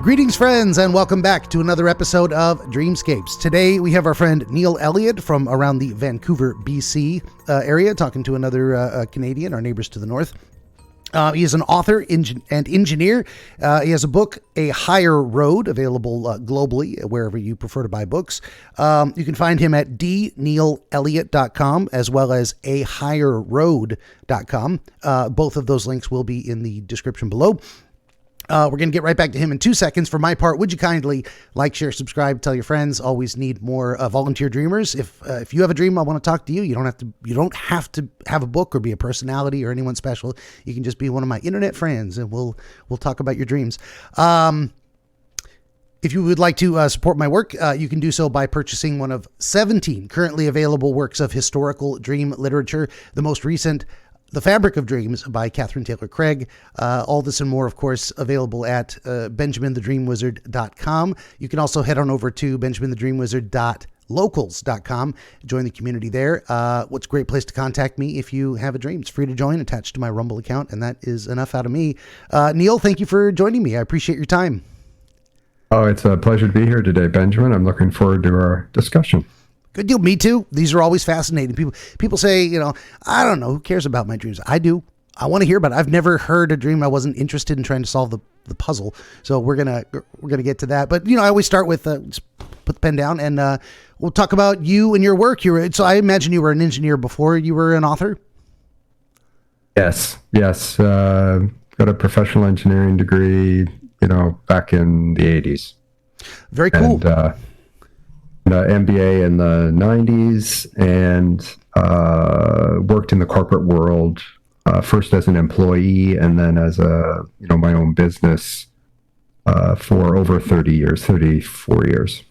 Greetings, friends, and welcome back to another episode of Dreamscapes. Today, we have our friend Neil Elliott from around the Vancouver, BC area, talking to another Canadian, our neighbors to the north. He is an author and engineer. He has a book, A Higher Road, available globally, wherever you prefer to buy books. You can find him at dneilelliott.com as well as ahigherroad.com. Both of those links will be in the description below. We're going to get right back to him in 2 seconds. For my part, would you kindly like, share, subscribe, tell your friends? Always need more volunteer dreamers. If you have a dream, I want to talk to you. You don't have to have a book or be a personality or anyone special. You can just be one of my internet friends, and we'll talk about your dreams. If you would like to support my work, you can do so by purchasing one of 17 currently available works of historical dream literature. The most recent, The Fabric of Dreams by Catherine Taylor Craig. All this and more, of course, available at benjaminthedreamwizard.com. You can also head on over to benjaminthedreamwizard.locals.com. Join the community there. What's a great place to contact me if you have a dream. It's free to join, attached to my Rumble account, and that is enough out of me. Neil, thank you for joining me. I appreciate your time. Oh, it's a pleasure to be here today, Benjamin. I'm looking forward to our discussion. Good deal. Me too. These are always fascinating. People say, I don't know, who cares about my dreams? I do. I want to hear about it. I've never heard a dream I wasn't interested in trying to solve the puzzle. So we're gonna get to that. But I always start with just put the pen down and we'll talk about you and your work. So I imagine you were an engineer before you were an author. Yes. Got a professional engineering degree, back in the 80s. Very cool. And, MBA in the 90s, and worked in the corporate world, first as an employee and then as my own business for over 34 years.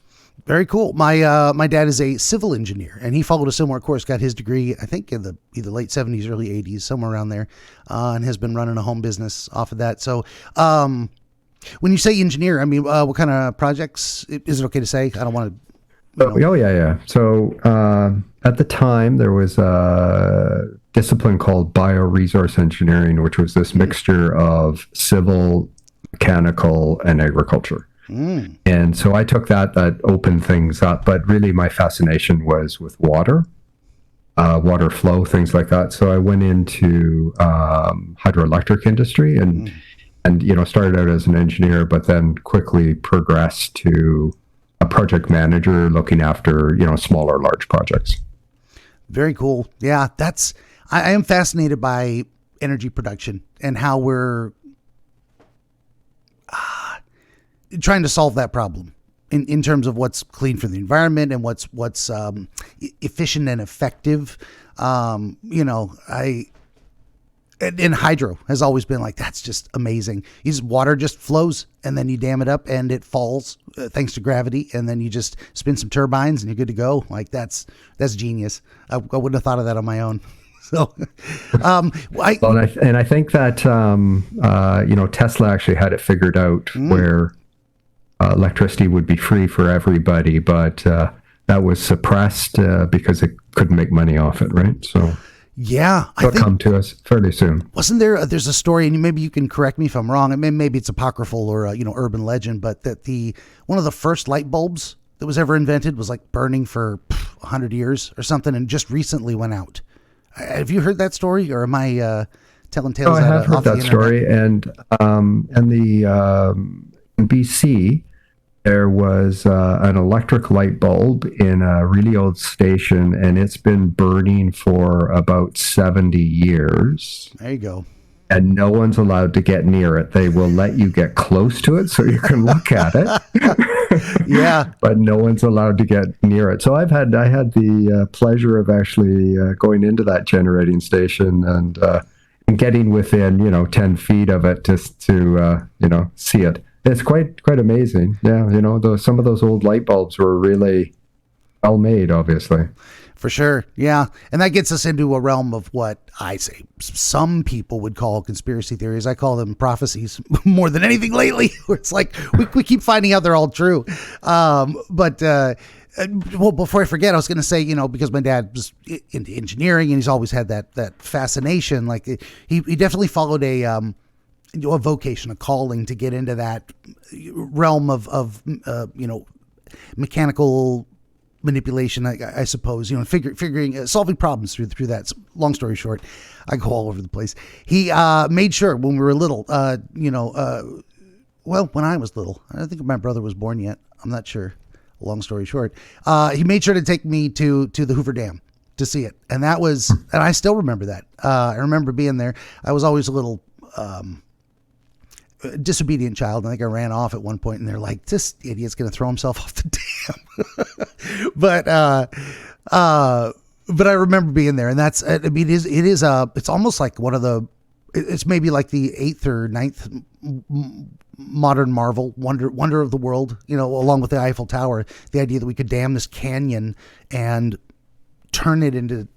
Very cool. My dad is a civil engineer, and he followed a similar course, got his degree, I think, in the either late 70s, early 80s, somewhere around there, and has been running a home business off of that. So when you say engineer, I mean, what kind of projects? Is it okay to say? I don't want to... Oh, yeah. So at the time, there was a discipline called bioresource engineering, which was this mixture of civil, mechanical, and agriculture. And so I took that opened things up. But really, my fascination was with water flow, things like that. So I went into hydroelectric industry and started out as an engineer, but then quickly progressed to a project manager looking after, smaller, large projects. Very cool. Yeah, I am fascinated by energy production and how we're trying to solve that problem in terms of what's clean for the environment and what's efficient and effective. And hydro has always been like, that's just amazing. Water just flows, and then you dam it up and it falls thanks to gravity, and then you just spin some turbines and you're good to go. Like that's genius. I wouldn't have thought of that on my own. So, I think that Tesla actually had it figured out where electricity would be free for everybody, but that was suppressed because it couldn't make money off it, right? So. Yeah, It'll come to us fairly soon. Wasn't there? There's a story, and maybe you can correct me if I'm wrong. I mean, maybe it's apocryphal or urban legend, but that one of the first light bulbs that was ever invented was like burning for 100 years or something, and just recently went out. Have you heard that story, or am I telling tales? I have heard that story, and in BC. There was an electric light bulb in a really old station, and it's been burning for about 70 years. There you go. And no one's allowed to get near it. They will let you get close to it so you can look at it. Yeah. But no one's allowed to get near it. So I had the pleasure of actually going into that generating station and getting within 10 feet of it just to see it. It's quite amazing. Yeah, some of those old light bulbs were really well made, obviously. For sure. Yeah. And that gets us into a realm of what I say some people would call conspiracy theories. I call them prophecies more than anything lately, where it's like we keep finding out they're all true. Well, before I forget, I was going to say, because my dad was into engineering and he's always had that fascination. Like he definitely followed a a vocation, a calling to get into that realm of mechanical manipulation, I suppose, figuring, solving problems through that. Long story short, I go all over the place. He made sure when we were little, when I was little, I don't think my brother was born yet. I'm not sure. Long story short, he made sure to take me to the Hoover Dam to see it. And that was, and I still remember that. I remember being there. I was always a little disobedient child. I think I ran off at one point, and they're like, this idiot's going to throw himself off the dam. But I remember being there, and that's, I mean, it's almost like it's maybe like the 8th or 9th modern marvel, wonder of the world, along with the Eiffel Tower. The idea that we could dam this canyon and turn it into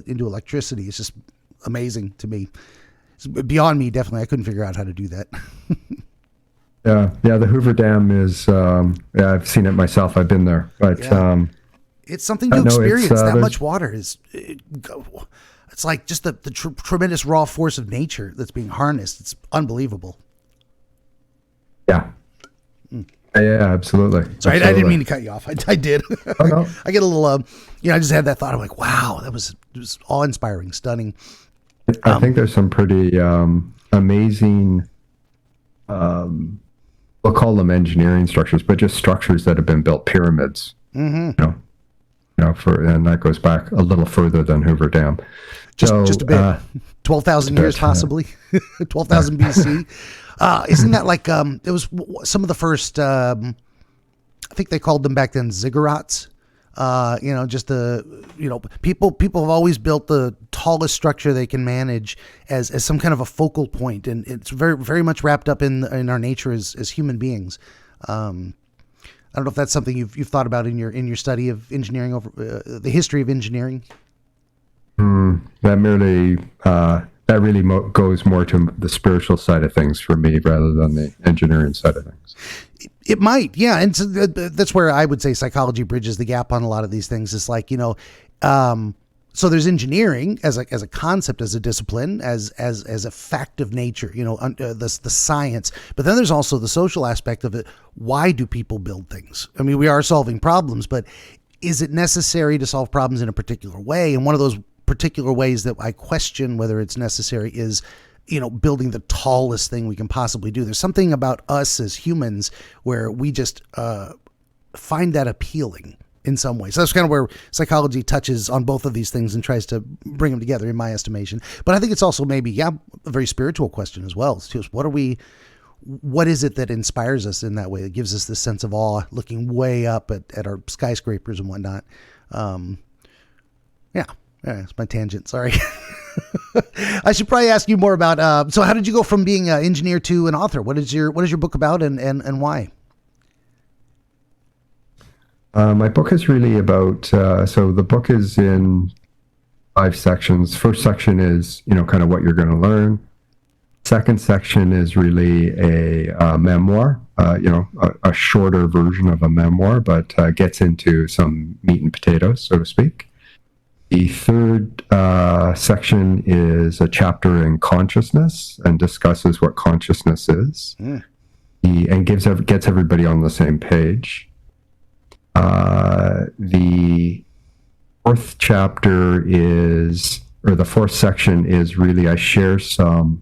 electricity is just amazing to me. It's beyond me, definitely. I couldn't figure out how to do that. Yeah. The Hoover Dam is, I've seen it myself. I've been there, but it's something to experience. That much water it's like just the tremendous raw force of nature that's being harnessed. It's unbelievable. Yeah. Yeah, absolutely. Sorry, I didn't mean to cut you off. I did. Oh, no. I get a little, I just had that thought. I'm like, wow, it was awe-inspiring, stunning. I think there's some pretty amazing, we'll call them engineering structures, but just structures that have been built, pyramids. Mm-hmm. And that goes back a little further than Hoover Dam. Just a bit. 12,000 years, possibly. 12,000 BC. Isn't that like, it was some of the first, I think they called them back then ziggurats. People have always built the tallest structure they can manage as some kind of a focal point, and it's very, very much wrapped up in our nature as human beings. I don't know if that's something you've thought about in your study of engineering, over the history of engineering. That really goes more to the spiritual side of things for me rather than the engineering side of things. It might, yeah, and so that's where I would say psychology bridges the gap on a lot of these things. It's like, so there's engineering as a concept, as a discipline, as a fact of nature, the science. But then there's also the social aspect of it. Why do people build things? I mean, we are solving problems, but is it necessary to solve problems in a particular way? And one of those particular ways that I question whether it's necessary is, building the tallest thing we can possibly do. There's something about us as humans where we just find that appealing in some way. So that's kind of where psychology touches on both of these things and tries to bring them together, in my estimation. But I think it's also maybe, a very spiritual question as well. It's just, what is it that inspires us in that way? It gives us this sense of awe, looking way up at our skyscrapers and whatnot. It's my tangent. Sorry. I should probably ask you more about, so how did you go from being an engineer to an author? What is your book about and why? My book is really about, so the book is in 5 sections. First section is, kind of what you're going to learn. Second section is really a memoir, a shorter version of a memoir, but gets into some meat and potatoes, so to speak. The third section is a chapter in consciousness and discusses what consciousness is, and gets everybody on the same page. The fourth section is really, I share some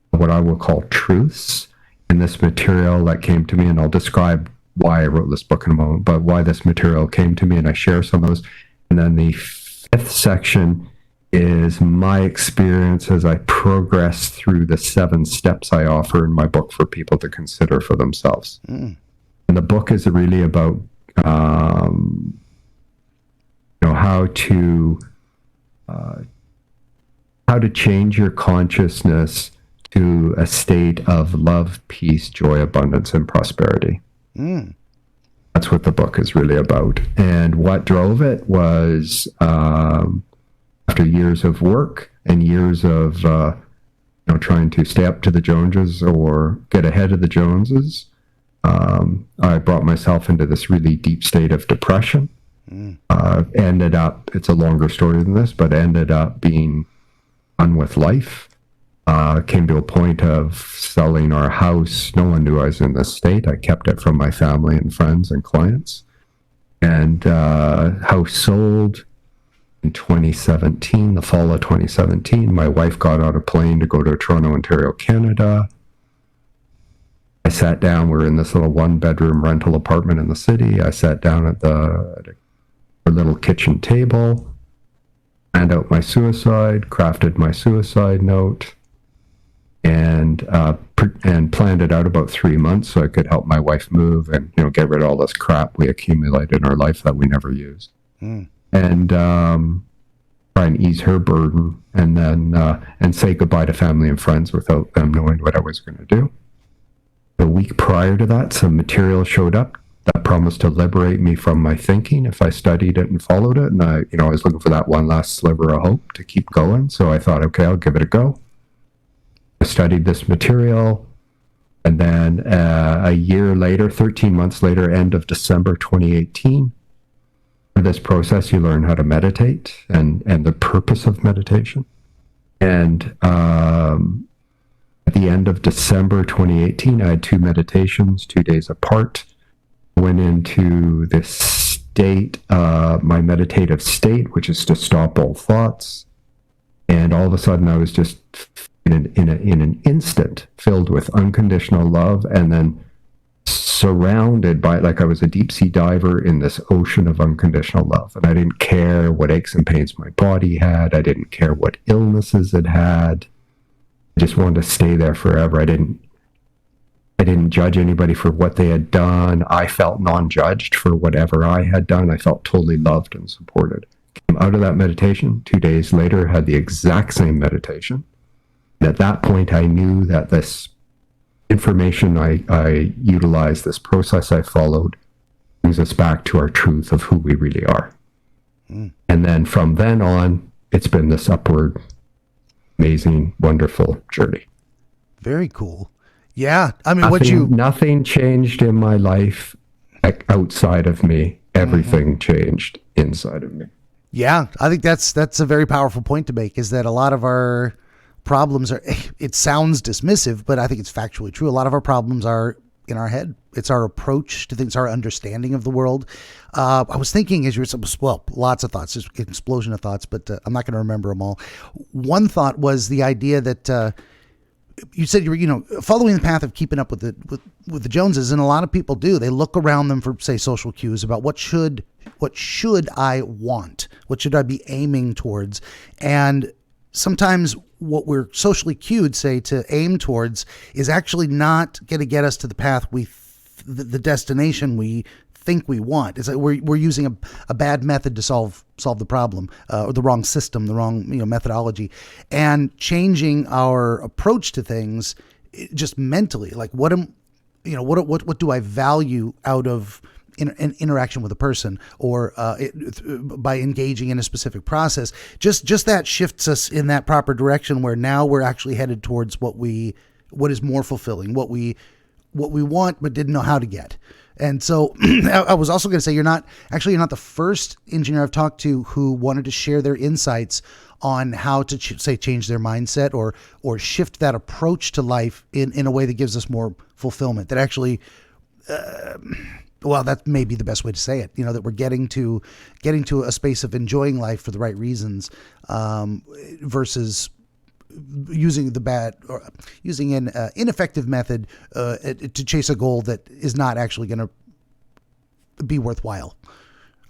what I will call truths in this material that came to me, and I'll describe why I wrote this book in a moment, but why this material came to me, and I share some of those. And then the 5th section is my experience as I progress through the 7 steps I offer in my book for people to consider for themselves. And the book is really about how to change your consciousness to a state of love, peace, joy, abundance, and prosperity. That's what the book is really about. And what drove it was after years of work and years of trying to stay up to the Joneses or get ahead of the Joneses, I brought myself into this really deep state of depression. Ended up, it's a longer story than this, but ended up being done with life. Came to a point of selling our house. No one knew I was in this state. I kept it from my family and friends and clients. And house sold in 2017, the fall of 2017. My wife got on a plane to go to Toronto, Ontario, Canada. I sat down. We were in this little one-bedroom rental apartment in the city. I sat down at our little kitchen table, planned out my suicide, crafted my suicide note, and planned it out about 3 months so I could help my wife move and get rid of all this crap we accumulated in our life that we never used, and try and ease her burden, and then and say goodbye to family and friends without them knowing what I was going to do. The week prior to that, some material showed up that promised to liberate me from my thinking if I studied it and followed it. And I was looking for that one last sliver of hope to keep going. So I thought, okay, I'll give it a go. I studied this material. And then a year later, 13 months later, end of December 2018, for this process, you learn how to meditate and the purpose of meditation. And at the end of December 2018, I had 2 meditations, 2 days apart. Went into this state, my meditative state, which is to stop all thoughts. And all of a sudden, I was just in an instant filled with unconditional love, and then surrounded by, like I was a deep sea diver in this ocean of unconditional love. And I didn't care what aches and pains my body had. I didn't care what illnesses it had. I just wanted to stay there forever. I didn't judge anybody for what they had done. I felt non-judged for whatever I had done. I felt totally loved and supported. Came out of that meditation. 2 days later, had the exact same meditation. And at that point, I knew that this information I utilized, this process I followed, brings us back to our truth of who we really are. And then from then on, it's been this upward, amazing, wonderful journey. Very cool. Yeah. I mean, nothing changed in my life outside of me. Everything changed inside of me. Yeah. I think that's a very powerful point to make, is that a lot of our problems are, it sounds dismissive, but I think it's factually true. A lot of our problems are in our head. It's our approach to things, our understanding of the world. I was thinking as you were, lots of thoughts, just an explosion of thoughts, but I'm not going to remember them all. One thought was the idea that, you said you were, following the path of keeping up with the Joneses, and a lot of people do. They look around them for, say, social cues about what should I want? What should I be aiming towards? And sometimes what we're socially cued, say, to aim towards is actually not going to get us to the path the destination we think we want. It's like we're using a bad method to solve the problem, or the wrong system, the wrong methodology, and changing our approach to things just mentally. Like what do I value out of an interaction with a person, or by engaging in a specific process? Just that shifts us in that proper direction, where now we're actually headed towards what is more fulfilling, what we want but didn't know how to get. And so I was also going to say, you're not the first engineer I've talked to who wanted to share their insights on how to change their mindset or shift that approach to life in a way that gives us more fulfillment. That actually, that may be the best way to say it. That we're getting to a space of enjoying life for the right reasons, versus using an ineffective method to chase a goal that is not actually going to be worthwhile.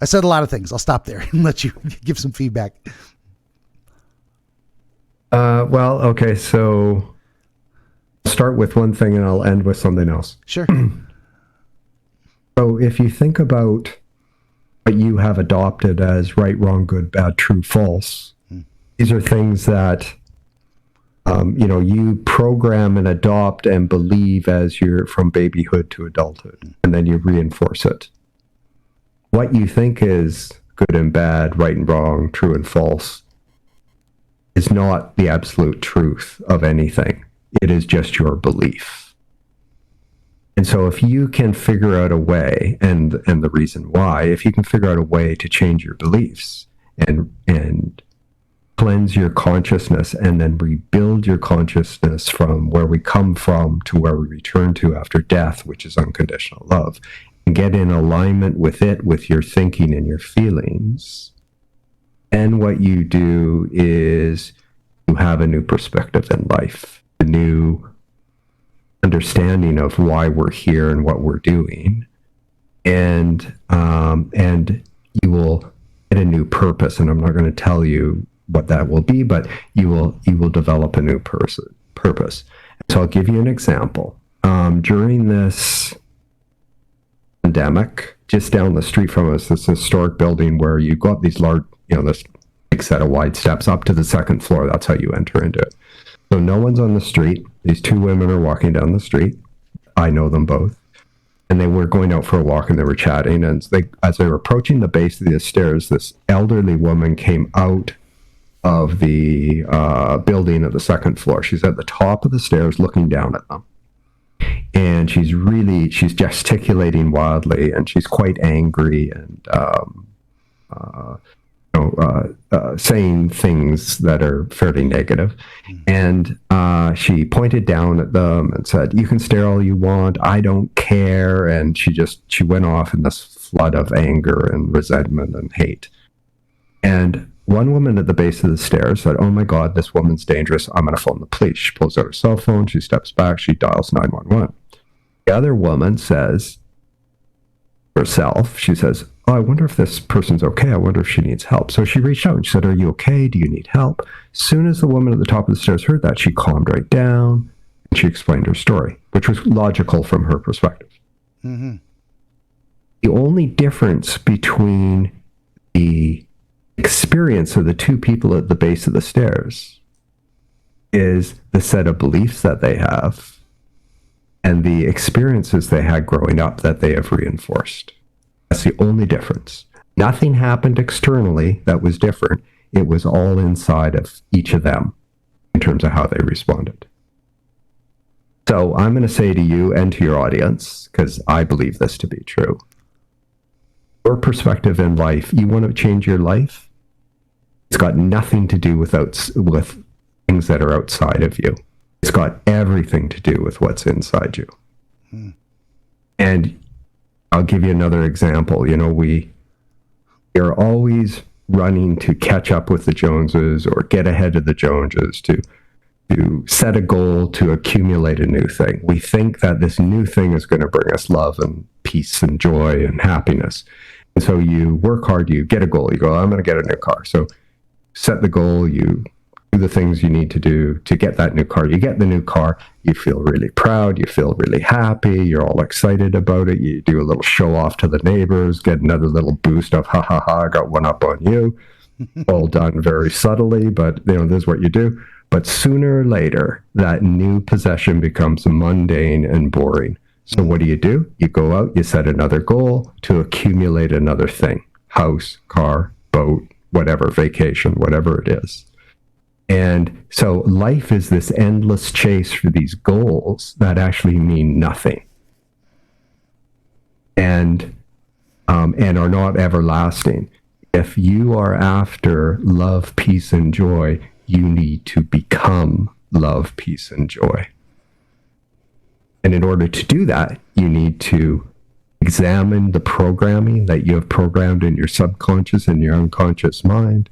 I said a lot of things. I'll stop there and let you give some feedback. Okay. So I'll start with one thing and I'll end with something else. Sure. So if you think about what you have adopted as right, wrong, good, bad, true, false, these are things that you program and adopt and believe as you're from babyhood to adulthood, and then you reinforce it. What you think is good and bad, right and wrong, true and false, is not the absolute truth of anything. It is just your belief. And so if you can figure out a way, and the reason why, if you can figure out a way to change your beliefs and cleanse your consciousness and then rebuild your consciousness from where we come from to where we return to after death, which is unconditional love, and get in alignment with it, with your thinking and your feelings. And what you do is you have a new perspective in life, a new understanding of why we're here and what we're doing. And you will get a new purpose. And I'm not going to tell you what that will be, but you will develop a new purpose. So I'll give you an example. During this pandemic, just down the street from us, this historic building where you go up these large, this big set of wide steps up to the second floor. That's how you enter into it. So no one's on the street. These two women are walking down the street. I know them both. And they were going out for a walk and they were chatting. And as they were approaching the base of the stairs, this elderly woman came out of the building at the second floor. She's at the top of the stairs looking down at them. And she's gesticulating wildly, and she's quite angry and saying things that are fairly negative. And she pointed down at them and said, "You can stare all you want. I don't care." And she went off in this flood of anger and resentment and hate. And one woman at the base of the stairs said, "Oh my God, this woman's dangerous. I'm going to phone the police." She pulls out her cell phone. She steps back. She dials 911. The other woman says herself, she says, "Oh, I wonder if this person's okay. I wonder if she needs help." So she reached out and she said, "Are you okay? Do you need help?" As soon as the woman at the top of the stairs heard that, she calmed right down and she explained her story, which was logical from her perspective. Mm-hmm. The only difference between the experience of the two people at the base of the stairs is the set of beliefs that they have and the experiences they had growing up that they have reinforced. That's the only difference. Nothing happened externally that was different. It was all inside of each of them in terms of how they responded. So I'm going to say to you and to your audience, because I believe this to be true, your perspective in life, you want to change your life? It's got nothing to do with things that are outside of you. It's got everything to do with what's inside you. And I'll give you another example. We are always running to catch up with the Joneses or get ahead of the Joneses, to set a goal, to accumulate a new thing. We think that this new thing is going to bring us love and peace and joy and happiness. And so you work hard, you get a goal, you go, "I'm going to get a new car." So set the goal, you do the things you need to do to get that new car. You get the new car, you feel really proud, you feel really happy, you're all excited about it. You do a little show off to the neighbors, get another little boost of, "Ha ha ha, I got one up on you." All done very subtly, but this is what you do. But sooner or later, that new possession becomes mundane and boring. So what do? You go out, you set another goal to accumulate another thing. House, car, boat, whatever, vacation, whatever it is. And so life is this endless chase for these goals that actually mean nothing and are not everlasting. If you are after love, peace, and joy, you need to become love, peace, and joy. And in order to do that, you need to examine the programming that you have programmed in your subconscious and your unconscious mind.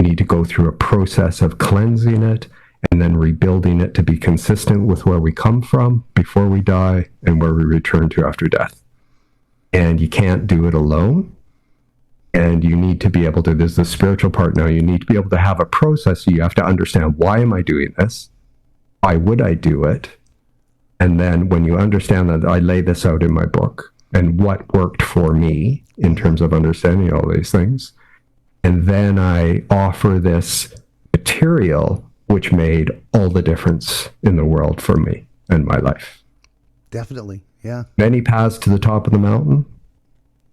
You need to go through a process of cleansing it and then rebuilding it to be consistent with where we come from before we die and where we return to after death. And you can't do it alone. And you need to be able to, there's the spiritual part now, you need to be able to have a process. So you have to understand, why am I doing this? Why would I do it? And then when you understand that, I lay this out in my book and what worked for me in terms of understanding all these things. And then I offer this material which made all the difference in the world for me and my life. Definitely, yeah. Many paths to the top of the mountain.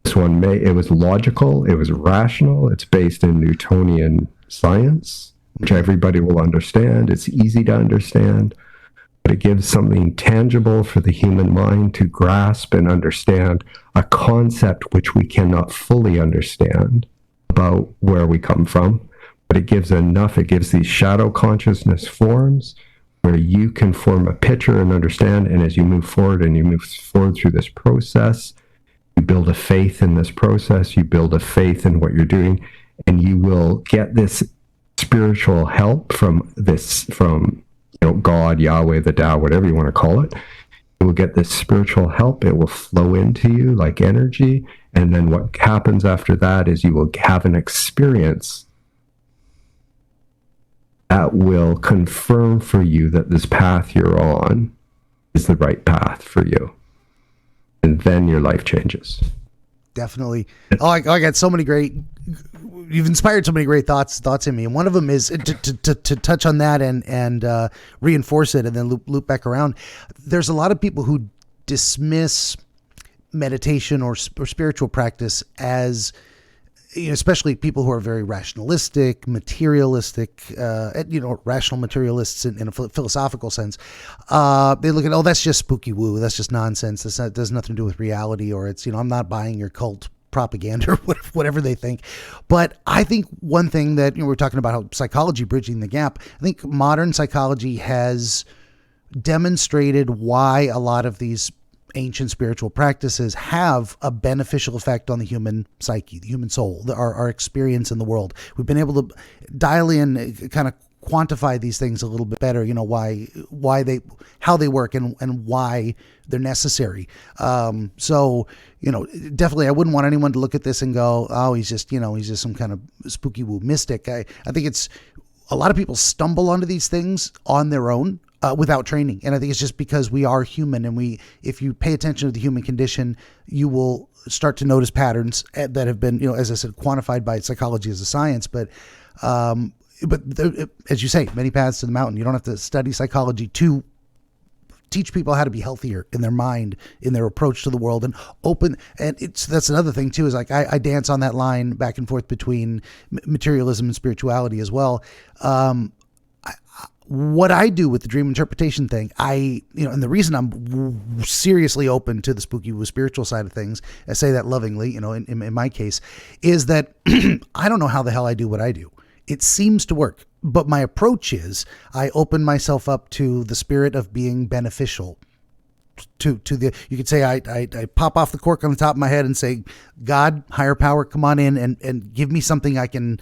This one, it was logical, it was rational, it's based in Newtonian science, which everybody will understand. It's easy to understand, but it gives something tangible for the human mind to grasp and understand a concept which we cannot fully understand about where we come from, but it gives these shadow consciousness forms where you can form a picture and understand. And as you move forward through this process, you build a faith in this process, you build a faith in what you're doing, and you will get this spiritual help from God, Yahweh, the Tao, whatever you want to call it. You will get this spiritual help. It will flow into you like energy. And then what happens after that is you will have an experience that will confirm for you that this path you're on is the right path for you. And then your life changes. Definitely. I got so many you've inspired so many great thoughts in me. And one of them is to touch on that and reinforce it and then loop back around. There's a lot of people who dismiss meditation or spiritual practice as, especially people who are very rationalistic, materialistic, rational materialists in a philosophical sense. They look at, that's just spooky woo. That's just nonsense. That has nothing to do with reality, or it's, I'm not buying your cult propaganda or whatever they think. But I think one thing that, we're talking about how psychology bridging the gap. I think modern psychology has demonstrated why a lot of these ancient spiritual practices have a beneficial effect on the human psyche, the human soul, our experience in the world. We've been able to dial in, kind of quantify these things a little bit better, how they work and why they're necessary. So, definitely I wouldn't want anyone to look at this and go, oh, he's just some kind of spooky woo mystic. I think it's a lot of people stumble onto these things on their own. Without training. And I think it's just because we are human, and if you pay attention to the human condition, you will start to notice patterns that have been, as I said, quantified by psychology as a science. But as you say, many paths to the mountain. You don't have to study psychology to teach people how to be healthier in their mind, in their approach to the world, and open. And that's another thing too, is like, I dance on that line back and forth between materialism and spirituality as well. What I do with the dream interpretation thing, and the reason I'm seriously open to the spooky spiritual side of things, I say that lovingly, in my case, is that I don't know how the hell I do what I do. It seems to work, but my approach is I open myself up to the spirit of being beneficial. You could say I pop off the cork on the top of my head and say, God, higher power, come on in and give me something that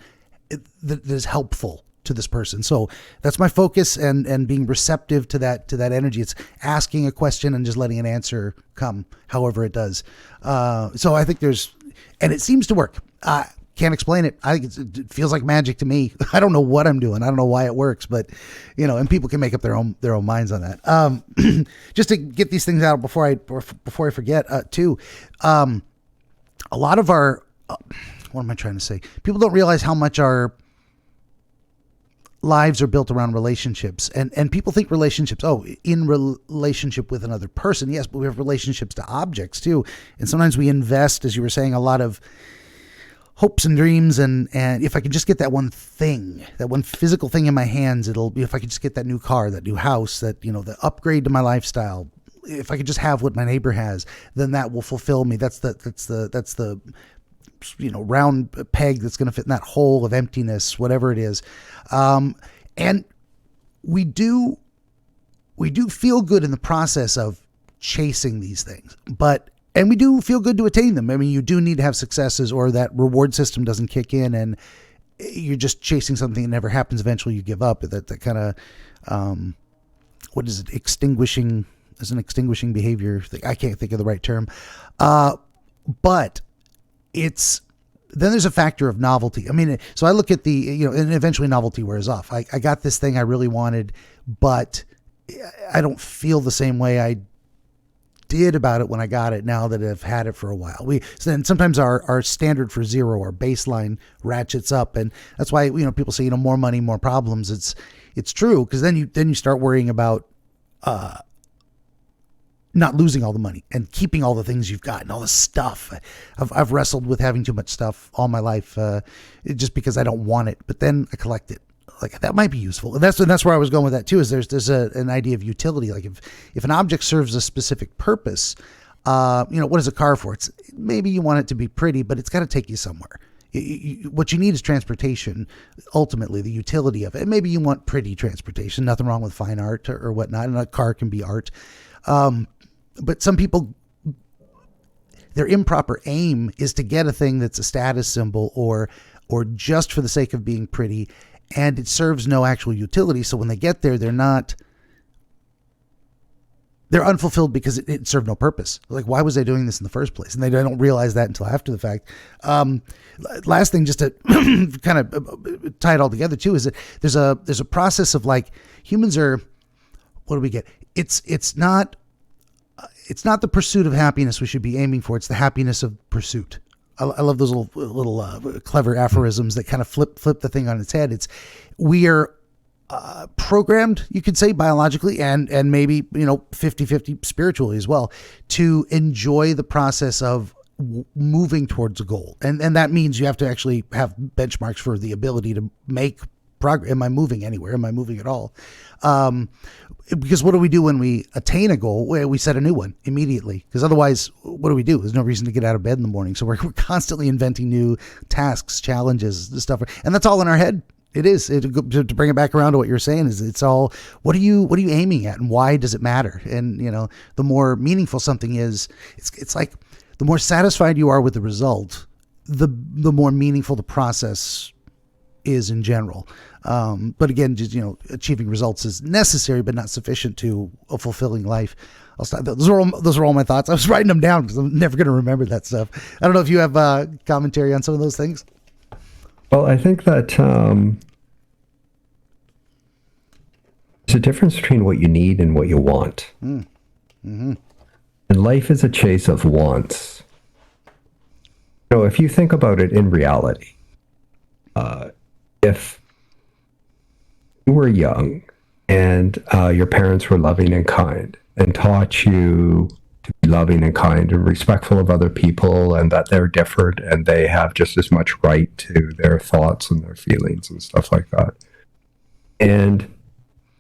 is helpful to this person. So that's my focus, and being receptive to that energy. It's asking a question and just letting an answer come however it does. So I think and it seems to work. Can't explain it. I think it feels like magic to me. I don't know what I'm doing. I don't know why it works, but and people can make up their own minds on that. Just to get these things out before I forget, too. A lot of our, what am I trying to say? People don't realize how much our lives are built around relationships, and people think relationships, in relationship with another person. Yes, but we have relationships to objects too. And sometimes we invest, as you were saying, a lot of hopes and dreams. And if I could just get that one thing, that one physical thing in my hands, it'll be, if I could just get that new car, that new house, that, the upgrade to my lifestyle, if I could just have what my neighbor has, then that will fulfill me. That's the round peg that's going to fit in that hole of emptiness, whatever it is. And we do feel good in the process of chasing these things, and we do feel good to attain them. I mean, you do need to have successes, or that reward system doesn't kick in and you're just chasing something that never happens. Eventually you give up. That kind of, what is it? Extinguishing behavior. I can't think of the right term. But then there's a factor of novelty. I mean, so I look at and eventually novelty wears off. I got this thing I really wanted, but I don't feel the same way I did about it when I got it, now that I've had it for a while. So then sometimes our standard for zero, our baseline, ratchets up. And that's why, people say, more money, more problems. It's true. Cause then you start worrying about, not losing all the money and keeping all the things you've got and all the stuff. I've wrestled with having too much stuff all my life, just because I don't want it, but then I collect it. Like, that might be useful. And that's where I was going with that too, is there's an idea of utility. Like if an object serves a specific purpose, what is a car for? Maybe you want it to be pretty, but it's got to take you somewhere. what you need is transportation, ultimately, the utility of it. And maybe you want pretty transportation, nothing wrong with fine art or whatnot, and a car can be art. But some people, their improper aim is to get a thing that's a status symbol or just for the sake of being pretty, and it serves no actual utility. So when they get there, they're unfulfilled because it served no purpose. Like, why was I doing this in the first place? And they don't realize that until after the fact. Last thing, just to kind of tie it all together too, is that there's a process of, like, humans are, what do we get? It's not the pursuit of happiness we should be aiming for. It's the happiness of pursuit. I love those little clever aphorisms that kind of flip the thing on its head. We are programmed, you could say, biologically and maybe 50-50 spiritually as well, to enjoy the process of moving towards a goal, and that means you have to actually have benchmarks for the ability to make progress. Am I moving anywhere? Am I moving at all? Because what do we do when we attain a goal? We set a new one immediately, because otherwise, what do? There's no reason to get out of bed in the morning. So we're constantly inventing new tasks, challenges, stuff, and that's all in our head. It is. To bring it back around to what you're saying, is it's all, what are you aiming at, and why does it matter? And the more meaningful something is, it's like the more satisfied you are with the result, the more meaningful the process is in general. But again, just achieving results is necessary but not sufficient to a fulfilling life. I'll stop. Those are all my thoughts. I was writing them down because I'm never going to remember that stuff. I don't know if you have commentary on some of those things. Well, I think that there's a difference between what you need and what you want. Mm-hmm. And life is a chase of wants. If you think about it in reality, if you were young and your parents were loving and kind and taught you to be loving and kind and respectful of other people, and that they're different and they have just as much right to their thoughts and their feelings and stuff like that, and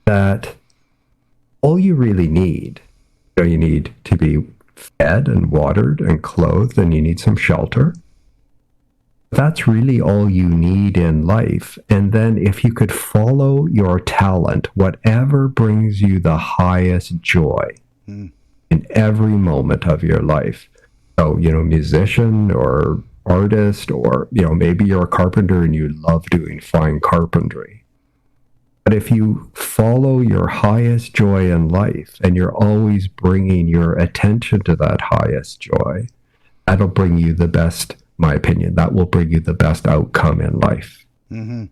that all you really need, you need to be fed and watered and clothed, and you need some shelter. That's really all you need in life. And then if you could follow your talent, whatever brings you the highest joy in every moment of your life. So, musician or artist, or, maybe you're a carpenter and you love doing fine carpentry. But if you follow your highest joy in life and you're always bringing your attention to that highest joy, that'll bring you the best, my opinion, that will bring you the best outcome in life. Mm-hmm.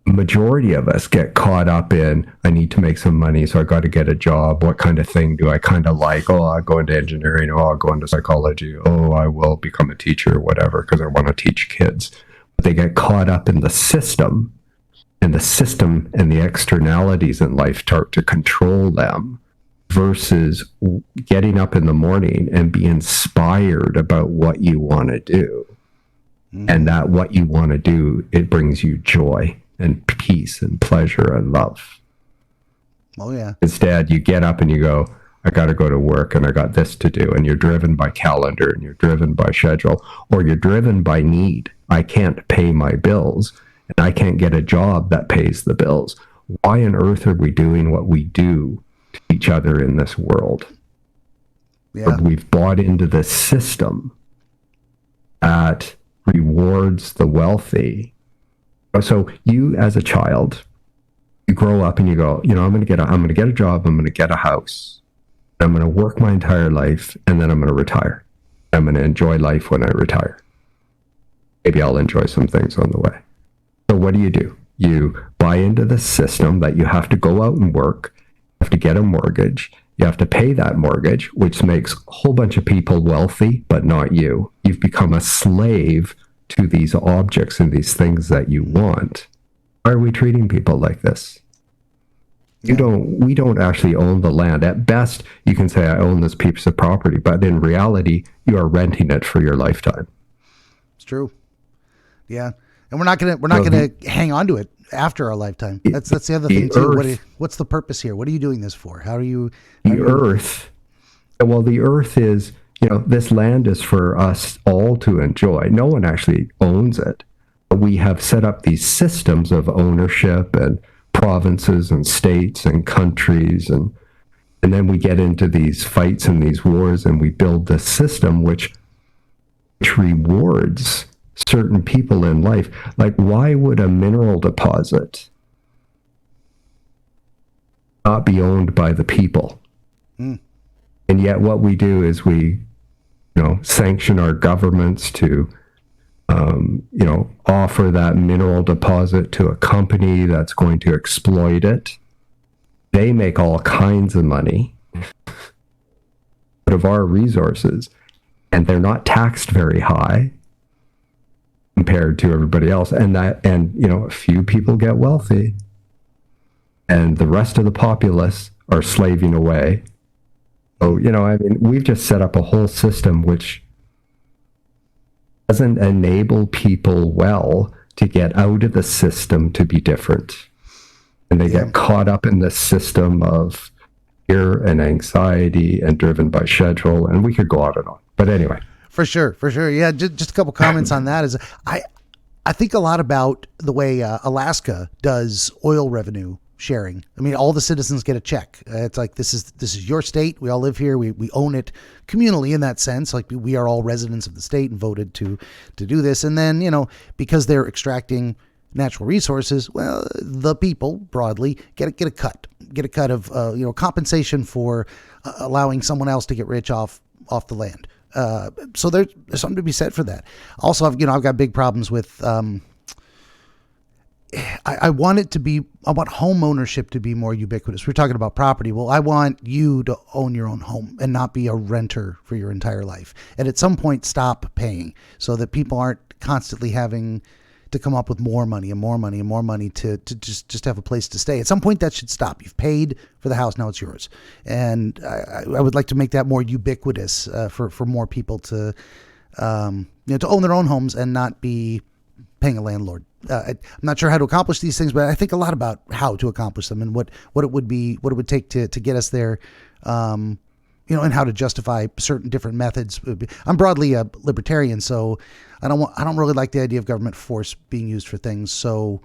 Majority of us get caught up in, I need to make some money, so I got to get a job. What kind of thing do I kind of like? Oh, I'll go into engineering. Oh, I'll go into psychology. Oh, I will become a teacher or whatever because I want to teach kids. But they get caught up in the system, and the externalities in life start to control them, versus getting up in the morning and be inspired about what you want to do. Mm-hmm. And that what you want to do, it brings you joy and peace and pleasure and love. Oh, yeah. Instead, you get up and you go, I got to go to work and I got this to do. And you're driven by calendar and you're driven by schedule, or you're driven by need. I can't pay my bills and I can't get a job that pays the bills. Why on earth are we doing what we do to each other in this world? Yeah. We've bought into this system that rewards the wealthy. So you, as a child, you grow up and you go, I'm going to get a job, I'm going to get a house, I'm going to work my entire life, and then I'm going to retire. I'm going to enjoy life when I retire. Maybe I'll enjoy some things on the way. So what do? You buy into the system that you have to go out and work, you have to get a mortgage, you have to pay that mortgage, which makes a whole bunch of people wealthy, but not you. You've become a slave to these objects and these things that you want. Why are we treating people like this? We don't actually own the land. At best, you can say, I own this piece of property, but in reality, you are renting it for your lifetime. It's true. Yeah. And we're not gonna hang on to it after our lifetime. That's the other thing too. What's the purpose here? What are you doing this for? The earth is, this land is for us all to enjoy. No one actually owns it. we have set up these systems of ownership and provinces and states and countries, and then we get into these fights and these wars, and we build this system which rewards certain people in life. Like, why would a mineral deposit not be owned by the people? And yet what we do is we, sanction our governments to, offer that mineral deposit to a company that's going to exploit it. They make all kinds of money out of our resources, and they're not taxed very high compared to everybody else. And a few people get wealthy, and the rest of the populace are slaving away. So, we've just set up a whole system which doesn't enable people well to get out of the system to be different. And they get caught up in this system of fear and anxiety and driven by schedule. And we could go on and on. But anyway. For sure. Yeah, just a couple comments on that. Is I think a lot about the way Alaska does oil revenue sharing. I mean, all the citizens get a check. It's like, this is your state. We all live here. We own it communally in that sense. Like, we are all residents of the state and voted to do this. And then, because they're extracting natural resources, well, the people broadly get a cut of compensation for allowing someone else to get rich off the land. So there's something to be said for that. Also, I've got big problems with. I want home ownership to be more ubiquitous. We're talking about property. Well, I want you to own your own home and not be a renter for your entire life. And at some point, stop paying so that people aren't constantly having to come up with more money and more money and more money to just have a place to stay. At some point, that should stop. You've paid for the house, now it's yours. And I would like to make that more ubiquitous for more people to own their own homes and not be paying a landlord. I'm not sure how to accomplish these things, but I think a lot about how to accomplish them and what it would take to get us there, and how to justify certain different methods. I'm broadly a libertarian, so I don't really like the idea of government force being used for things. So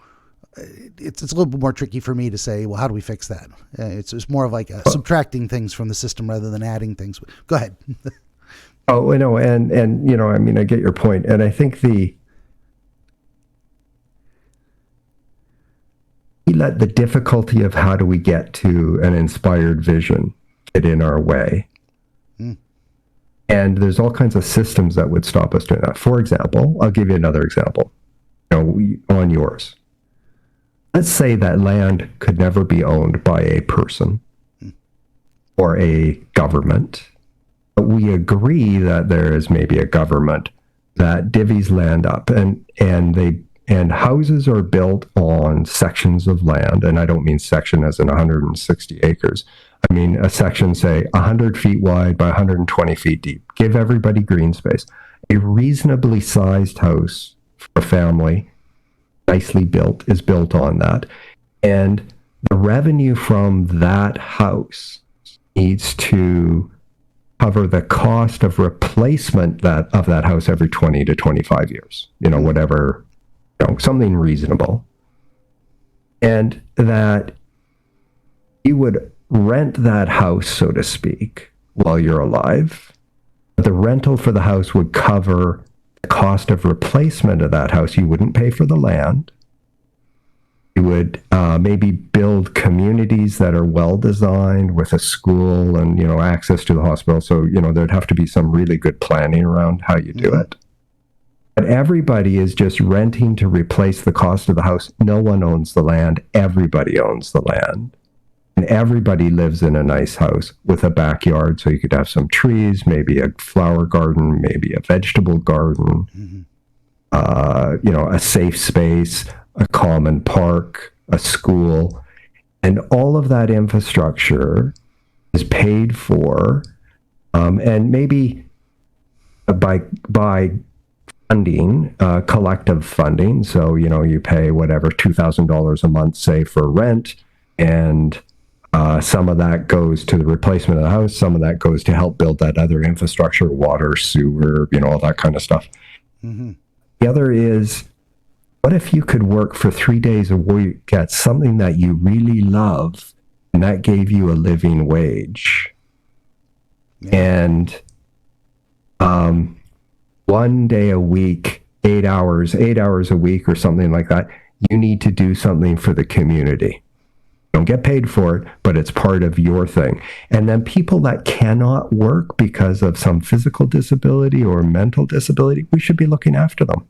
it's a little bit more tricky for me to say, well, how do we fix that? It's more of like subtracting things from the system rather than adding things. Go ahead. Oh, and I get your point, and I think let the difficulty of how do we get to an inspired vision get in our way. And there's all kinds of systems that would stop us doing that. For example, I'll give you another example, on yours. Let's say that land could never be owned by a person or a government, but we agree that there is maybe a government that divvies land up, and houses are built on sections of land. And I don't mean section as in 160 acres. I mean a section, say, 100 feet wide by 120 feet deep. Give everybody green space. A reasonably sized house for a family, nicely built, is built on that. And the revenue from that house needs to cover the cost of replacement of that house every 20 to 25 years. Whatever. Something reasonable, and that you would rent that house, so to speak, while you're alive. The rental for the house would cover the cost of replacement of that house. You wouldn't pay for the land. You would maybe build communities that are well designed with a school and access to the hospital. So there'd have to be some really good planning around how you do it. But everybody is just renting to replace the cost of the house. No one owns the land. Everybody owns the land. And everybody lives in a nice house with a backyard. So you could have some trees, maybe a flower garden, maybe a vegetable garden, a safe space, a common park, a school. And all of that infrastructure is paid for. And maybe by funding, collective funding. So, you pay whatever, $2,000 a month, say, for rent, and some of that goes to the replacement of the house. Some of that goes to help build that other infrastructure, water, sewer, all that kind of stuff. Mm-hmm. The other is What if you could work for 3 days a week at something that you really love, and that gave you a living wage? Yeah. And 1 day a week, 8 hours a week or something like that, you need to do something for the community. Don't get paid for it, but it's part of your thing. And then people that cannot work because of some physical disability or mental disability, we should be looking after them.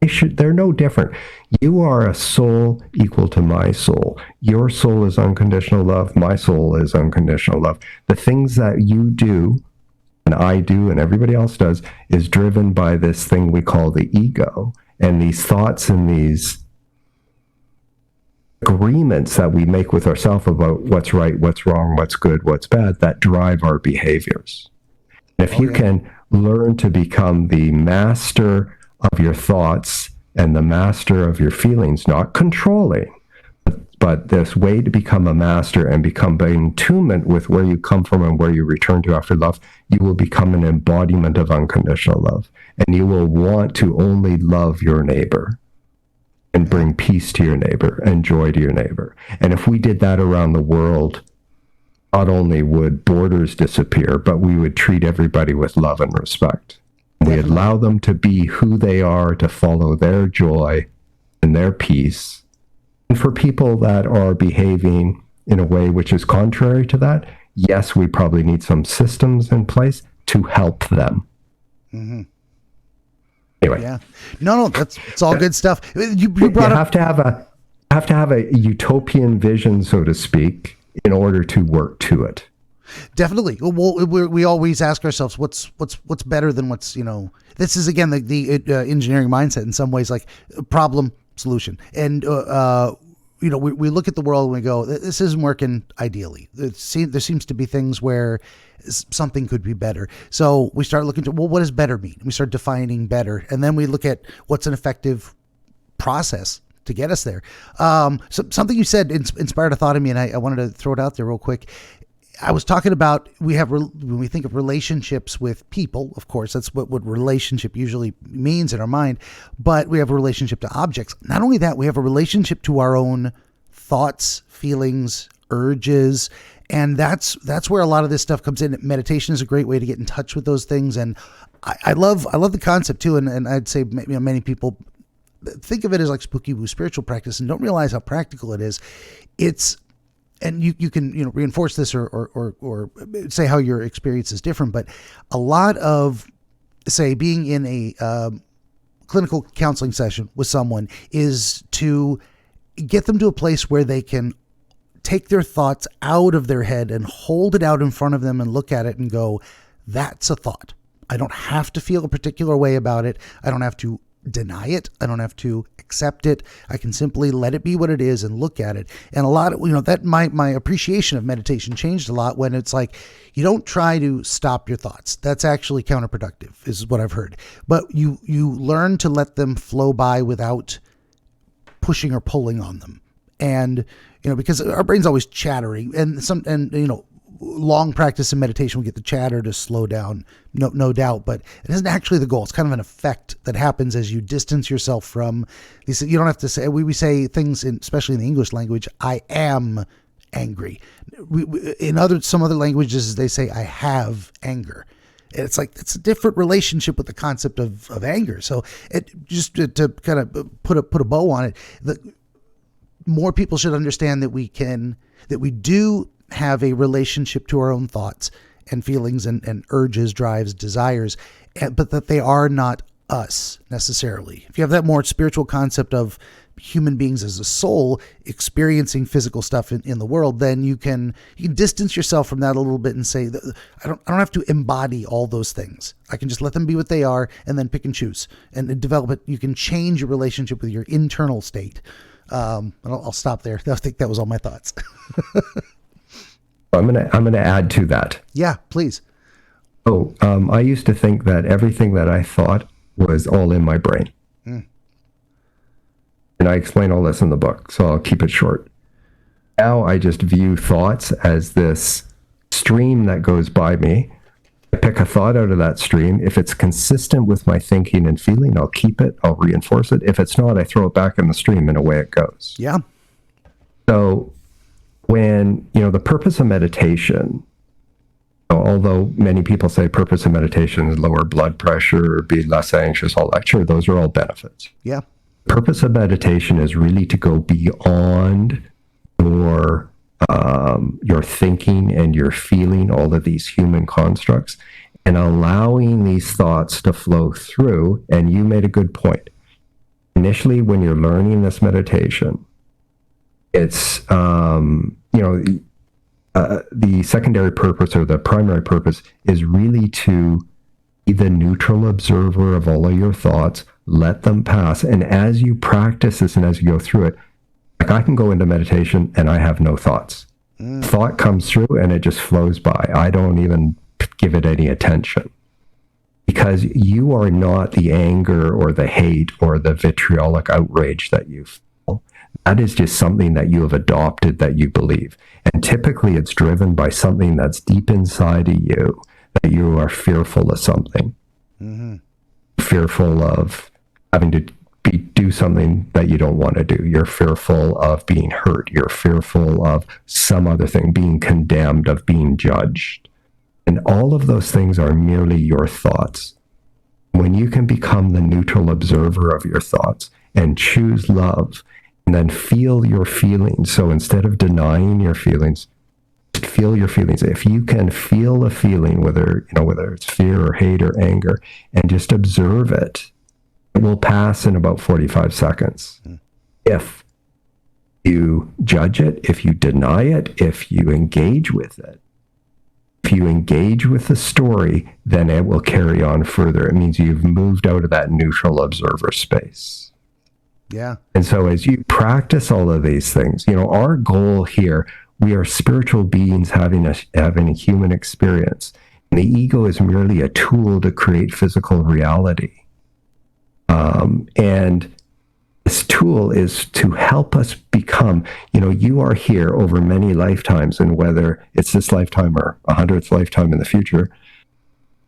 They're no different. You are a soul equal to my soul. Your soul is unconditional love. My soul is unconditional love. The things that you do, and I do, and everybody else does, is driven by this thing we call the ego, and these thoughts and these agreements that we make with ourselves about what's right, what's wrong, what's good, what's bad, that drive our behaviors. And if you can learn to become the master of your thoughts and the master of your feelings, not controlling, but this way to become a master and become in attunement with where you come from and where you return to after love, you will become an embodiment of unconditional love. And you will want to only love your neighbor and bring peace to your neighbor and joy to your neighbor. And if we did that around the world, not only would borders disappear, but we would treat everybody with love and respect. We allow them to be who they are, to follow their joy and their peace. And for people that are behaving in a way which is contrary to that, yes, we probably need some systems in place to help them. Mm-hmm. Anyway. Yeah. No, it's all good stuff. You brought up... have to have a utopian vision, so to speak, in order to work to it. Definitely. Well, we always ask ourselves, what's better than what's, this is again, the engineering mindset in some ways, like problem solution. And, we look at the world and we go, this isn't working ideally. There seems to be things where something could be better. So we start looking to, what does better mean? We start defining better. And then we look at what's an effective process to get us there. So something you said inspired a thought in me, and I wanted to throw it out there real quick. I was talking about, when we think of relationships with people, of course, that's what relationship usually means in our mind, but we have a relationship to objects. Not only that, we have a relationship to our own thoughts, feelings, urges, and that's where a lot of this stuff comes in. Meditation is a great way to get in touch with those things, and I love the concept too, and I'd say many people think of it as like spooky woo spiritual practice and don't realize how practical it is. And you can reinforce this or say how your experience is different, but a lot of, say, being in a clinical counseling session with someone is to get them to a place where they can take their thoughts out of their head and hold it out in front of them and look at it and go, that's a thought. I don't have to feel a particular way about it. I don't have to deny it. I don't have to accept it. I can simply let it be what it is and look at it. And a lot of, that my appreciation of meditation changed a lot when it's like, you don't try to stop your thoughts. That's actually counterproductive, is what I've heard. But you learn to let them flow by without pushing or pulling on them. And, because our brain's always chattering and long practice in meditation will get the chatter to slow down, no doubt, but it isn't actually the goal. It's kind of an effect that happens as you distance yourself from these. You don't have to say, we say things especially in the English language, I am angry. In some other languages, they say I have anger. It's like, it's a different relationship with the concept of anger. So it just to kind of put a bow on it, more people should understand that we do have a relationship to our own thoughts and feelings and urges, drives, desires, but that they are not us necessarily. If you have that more spiritual concept of human beings as a soul experiencing physical stuff in the world, then you can distance yourself from that a little bit and say, I don't have to embody all those things. I can just let them be what they are and then pick and choose and develop it. You can change your relationship with your internal state. And I'll stop there. I think that was all my thoughts. I'm gonna add to that. Yeah, please. I used to think that everything that I thought was all in my brain. And I explain all this in the book, so I'll keep it short. Now I just view thoughts as this stream that goes by me. I pick a thought out of that stream. If it's consistent with my thinking and feeling, I'll keep it, I'll reinforce it. If it's not, I throw it back in the stream and away it goes. Yeah. So when, the purpose of meditation, although many people say purpose of meditation is lower blood pressure, be less anxious, all that, sure, those are all benefits. Yeah. Purpose of meditation is really to go beyond your thinking and your feeling, all of these human constructs, and allowing these thoughts to flow through. And you made a good point. Initially, when you're learning this meditation, it's, the secondary purpose or the primary purpose is really to be the neutral observer of all of your thoughts, let them pass. And as you practice this and as you go through it, like I can go into meditation and I have no thoughts. Thought comes through and it just flows by. I don't even give it any attention, because you are not the anger or the hate or the vitriolic outrage that you feel. That is just something that you have adopted, that you believe. And typically it's driven by something that's deep inside of you, that you are fearful of something. Fearful of having to do something that you don't want to do. You're fearful of being hurt. You're fearful of some other thing, being condemned, of being judged. And all of those things are merely your thoughts. When you can become the neutral observer of your thoughts and choose love and then feel your feelings. So instead of denying your feelings, feel your feelings. If you can feel a feeling, whether it's fear or hate or anger, and just observe it, it will pass in about 45 seconds. If you judge it, if you deny it, if you engage with it, if you engage with the story, then it will carry on further. It means you've moved out of that neutral observer space. Yeah. And so as you practice all of these things, our goal here, we are spiritual beings having a human experience. And the ego is merely a tool to create physical reality. And this tool is to help us become, you are here over many lifetimes, and whether it's this lifetime or 100th lifetime in the future,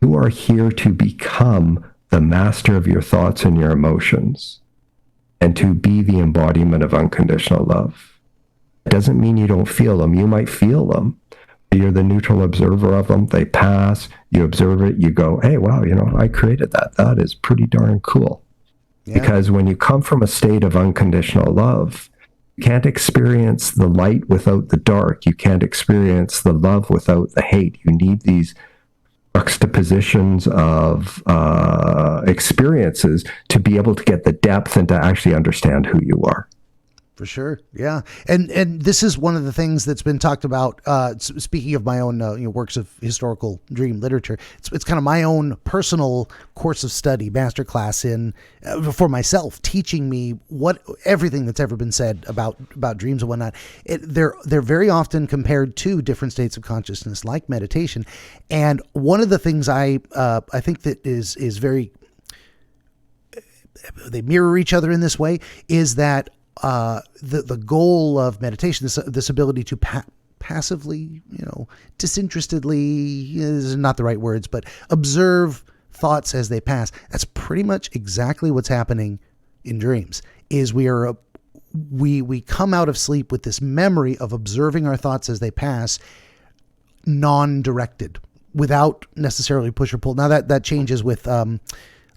you are here to become the master of your thoughts and your emotions, and to be the embodiment of unconditional love. It doesn't mean you don't feel them. You might feel them. You're the neutral observer of them. They pass. You observe it. You go, hey, wow, I created that. That is pretty darn cool. Yeah. Because when you come from a state of unconditional love, you can't experience the light without the dark. You can't experience the love without the hate. You need these juxtapositions of experiences to be able to get the depth and to actually understand who you are. For sure. Yeah. And this is one of the things that's been talked about, speaking of my own works of historical dream literature. It's kind of my own personal course of study, masterclass in for myself, teaching me everything that's ever been said about dreams and whatnot. They're very often compared to different states of consciousness, like meditation. And one of the things I think that is very, they mirror each other in this way, is that the goal of meditation, this ability to passively, disinterestedly is not the right words, but observe thoughts as they pass. That's pretty much exactly what's happening in dreams. Is we come out of sleep with this memory of observing our thoughts as they pass, non-directed, without necessarily push or pull. Now that changes with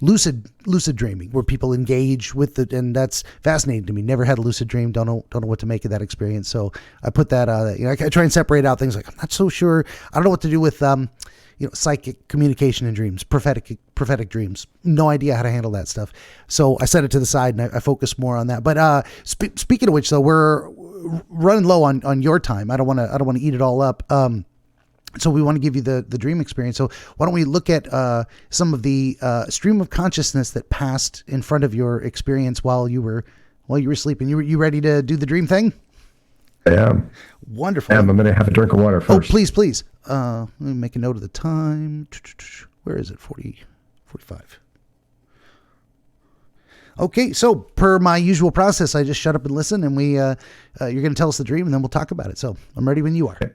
lucid dreaming, where people engage with it, and that's fascinating to me. Never had a lucid dream. Don't know what to make of that experience. So I put that. I try and separate out things like, I'm not so sure. I don't know what to do with psychic communication in dreams, prophetic dreams. No idea how to handle that stuff. So I set it to the side and I focus more on that. But speaking of which, though, we're running low on your time. I don't want to eat it all up. So we want to give you the dream experience. So why don't we look at some of the stream of consciousness that passed in front of your experience while you were sleeping. You ready to do the dream thing? I am. Wonderful. I'm going to have a drink of water first. Oh, please. Let me make a note of the time. Where is it? 45. Okay, so per my usual process, I just shut up and listen, and you're going to tell us the dream, and then we'll talk about it. So I'm ready when you are. Okay.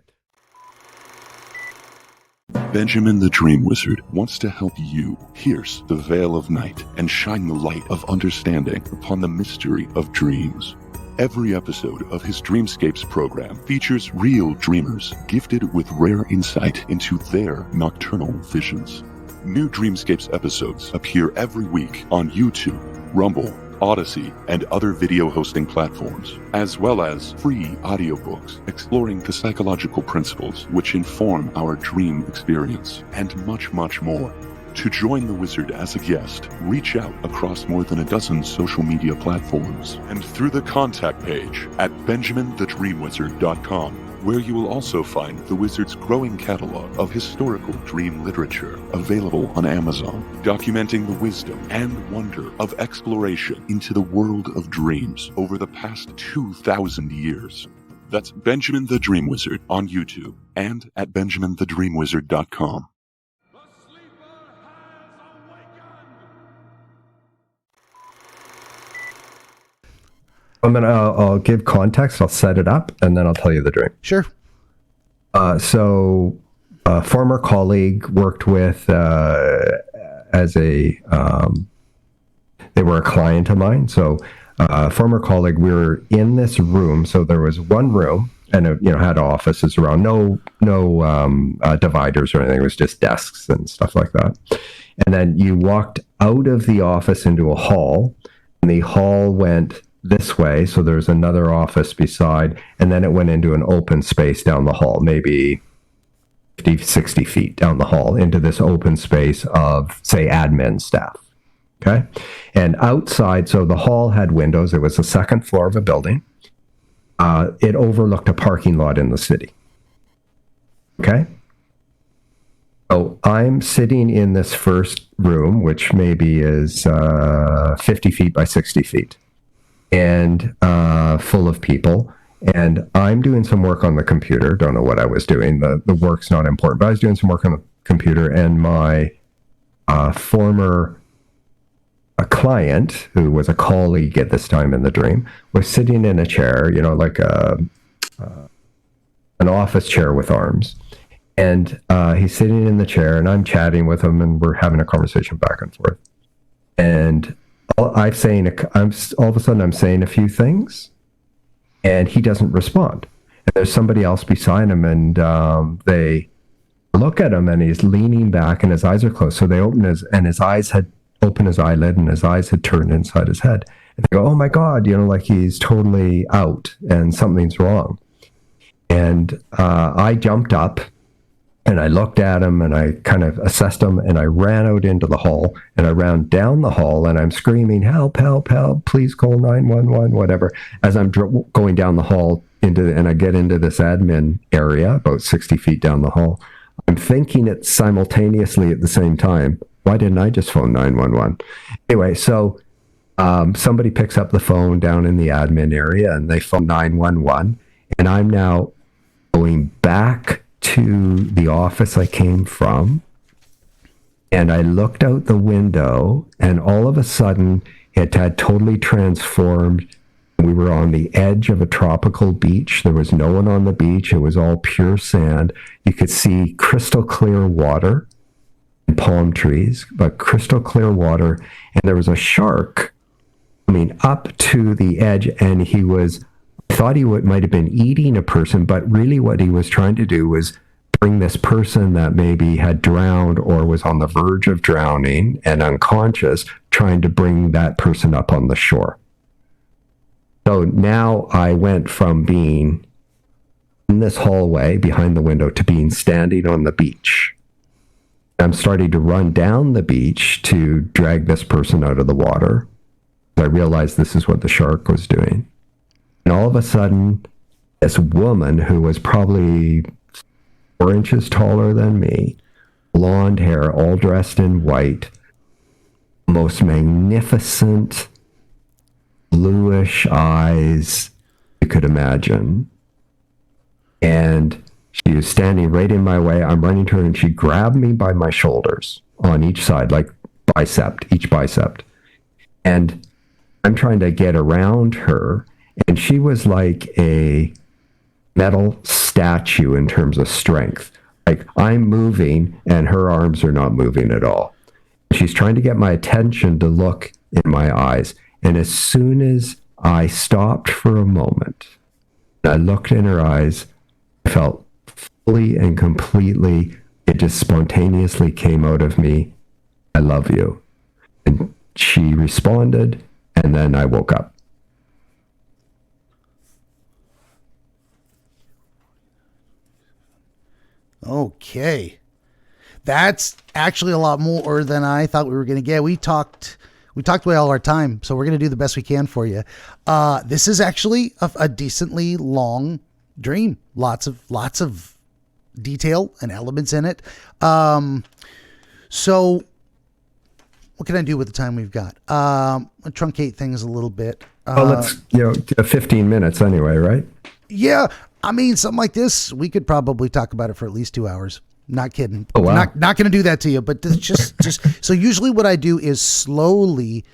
Benjamin the Dream Wizard wants to help you pierce the veil of night and shine the light of understanding upon the mystery of dreams. Every episode of his Dreamscapes program features real dreamers gifted with rare insight into their nocturnal visions. New Dreamscapes episodes appear every week on YouTube, Rumble, Odyssey, and other video hosting platforms, as well as free audiobooks exploring the psychological principles which inform our dream experience, and much, much more. To join the wizard as a guest, reach out across more than a dozen social media platforms and through the contact page at benjaminthedreamwizard.com, where you will also find the wizard's growing catalog of historical dream literature available on Amazon, documenting the wisdom and wonder of exploration into the world of dreams over the past 2,000 years. That's Benjamin the Dream Wizard on YouTube and at benjaminthedreamwizard.com. I'll give context, I'll set it up, and then I'll tell you the dream. Sure. So a former colleague worked with they were a client of mine. So a former colleague, we were in this room. So there was one room and it, had offices around, no dividers or anything. It was just desks and stuff like that. And then you walked out of the office into a hall, and the hall went this way, so there's another office beside, and then it went into an open space down the hall, maybe 50, 60 feet down the hall, into this open space of, say, admin staff. Okay? And outside, so the hall had windows. It was the second floor of a building. It overlooked a parking lot in the city. Okay? So I'm sitting in this first room, which maybe is 50 feet by 60 feet. And full of people, and I'm doing some work on the computer. Don't know what I was doing. The work's not important, but I was doing some work on the computer, and my former client, who was a colleague at this time in the dream, was sitting in a chair, like an office chair with arms. And he's sitting in the chair, and I'm chatting with him, and we're having a conversation back and forth. And all of a sudden I'm saying a few things, and he doesn't respond. And there's somebody else beside him, and they look at him, and he's leaning back, and his eyes are closed. So they open his eyes had opened his eyelid, and his eyes had turned inside his head. And they go, "Oh my God!" Like he's totally out, and something's wrong. And I jumped up. And I looked at him, and I kind of assessed him, and I ran out into the hall, and I ran down the hall, and I'm screaming, "Help, help, help, please call 911, whatever." As I'm going down the hall and I get into this admin area, about 60 feet down the hall, I'm thinking it simultaneously at the same time. Why didn't I just phone 911? Anyway, so somebody picks up the phone down in the admin area, and they phone 911, and I'm now going back to the office I came from, and I looked out the window, and all of a sudden it had totally transformed. We were on the edge of a tropical beach. There was no one on the beach. It was all pure sand. You could see crystal clear water and palm trees, but crystal clear water. And there was a shark coming up to the edge, and I thought he might have been eating a person, but really what he was trying to do was bring this person that maybe had drowned or was on the verge of drowning and unconscious, trying to bring that person up on the shore. So now I went from being in this hallway behind the window to being standing on the beach. I'm starting to run down the beach to drag this person out of the water. I realized this is what the shark was doing. And all of a sudden, this woman who was probably 4 inches taller than me, blonde hair, all dressed in white, most magnificent bluish eyes you could imagine. And she was standing right in my way. I'm running to her, and she grabbed me by my shoulders on each side, like each bicep. And I'm trying to get around her, and she was like a metal statue in terms of strength. Like I'm moving and her arms are not moving at all. She's trying to get my attention to look in my eyes. And as soon as I stopped for a moment, I looked in her eyes, I felt fully and completely, it just spontaneously came out of me, I love you. And she responded, and then I woke up. Okay. That's actually a lot more than I thought we were going to get. We talked away all our time, so we're going to do the best we can for you. This is actually a decently long dream. Lots of detail and elements in it. So what can I do with the time we've got? I'll truncate things a little bit. Well, let's, 15 minutes anyway, right? Yeah. I mean, something like this, we could probably talk about it for at least 2 hours. Not kidding. Oh, wow. Not going to do that to you, but just so usually what I do is slowly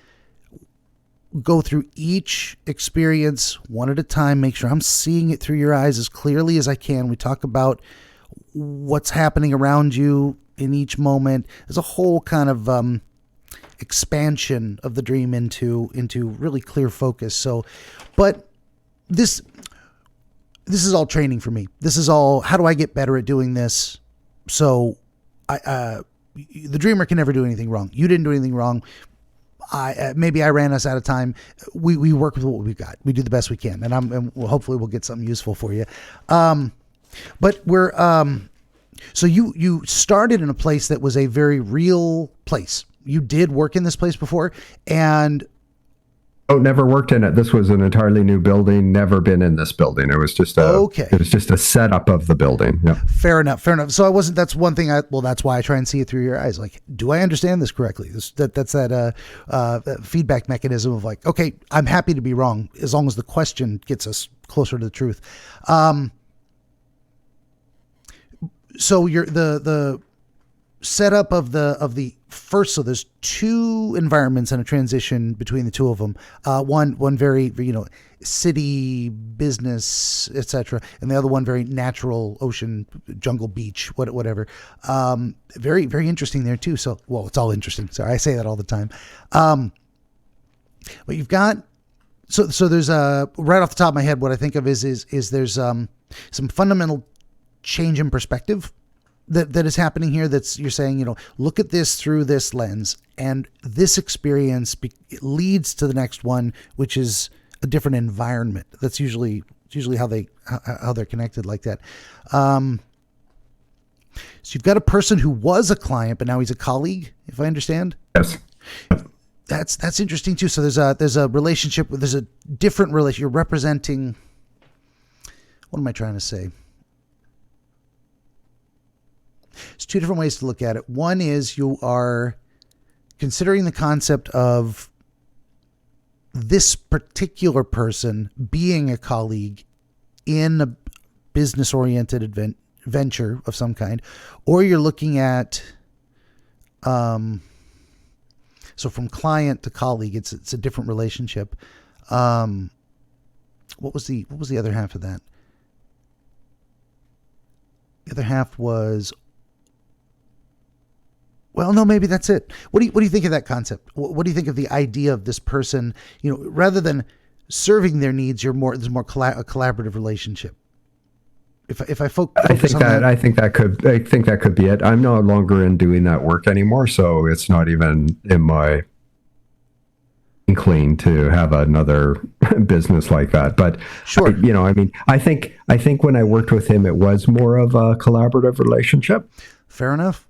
go through each experience one at a time, make sure I'm seeing it through your eyes as clearly as I can. We talk about what's happening around you in each moment. There's a whole kind of expansion of the dream into really clear focus. So, but this is all training for me. This is all, how do I get better at doing this? So the dreamer can never do anything wrong. You didn't do anything wrong. Maybe I ran us out of time. We work with what we've got. We do the best we can, and hopefully we'll get something useful for you. But we're, so you started in a place that was a very real place. You did work in this place before, and never worked in it. This was an entirely new building. Never been in this building. It was just It was just a setup of the building. Yeah. Fair enough. So I wasn't. That's one thing. That's why I try and see it through your eyes. Like, do I understand this correctly? That's that feedback mechanism of like, okay, I'm happy to be wrong as long as the question gets us closer to the truth. So you're the setup of the first, so there's two environments and a transition between the two of them. One very, city, business, etc., and the other one very natural, ocean, jungle, beach, whatever. Very, very interesting there too. So, well, it's all interesting. Sorry, I say that all the time. But you've got so there's right off the top of my head, what I think of is there's some fundamental change in perspective that is happening here. That's, you're saying, look at this through this lens, and this experience leads to the next one, which is a different environment. That's usually how they're connected like that. So you've got a person who was a client, but now he's a colleague, if I understand. Yes. That's interesting too. So there's a relationship. There's a different relationship. You're representing. What am I trying to say? There's two different ways to look at it. One is you are considering the concept of this particular person being a colleague in a business-oriented venture of some kind, or you're looking at, so from client to colleague, it's a different relationship. What was the other half of that? The other half was, well, no, maybe that's it. What do you think of that concept? What do you think of the idea of this person? Rather than serving their needs, there's more a collaborative relationship. If I focus on that, I think that could be it. I'm no longer in doing that work anymore, so it's not even in my inkling to have another business like that. But sure, I think when I worked with him, it was more of a collaborative relationship. Fair enough.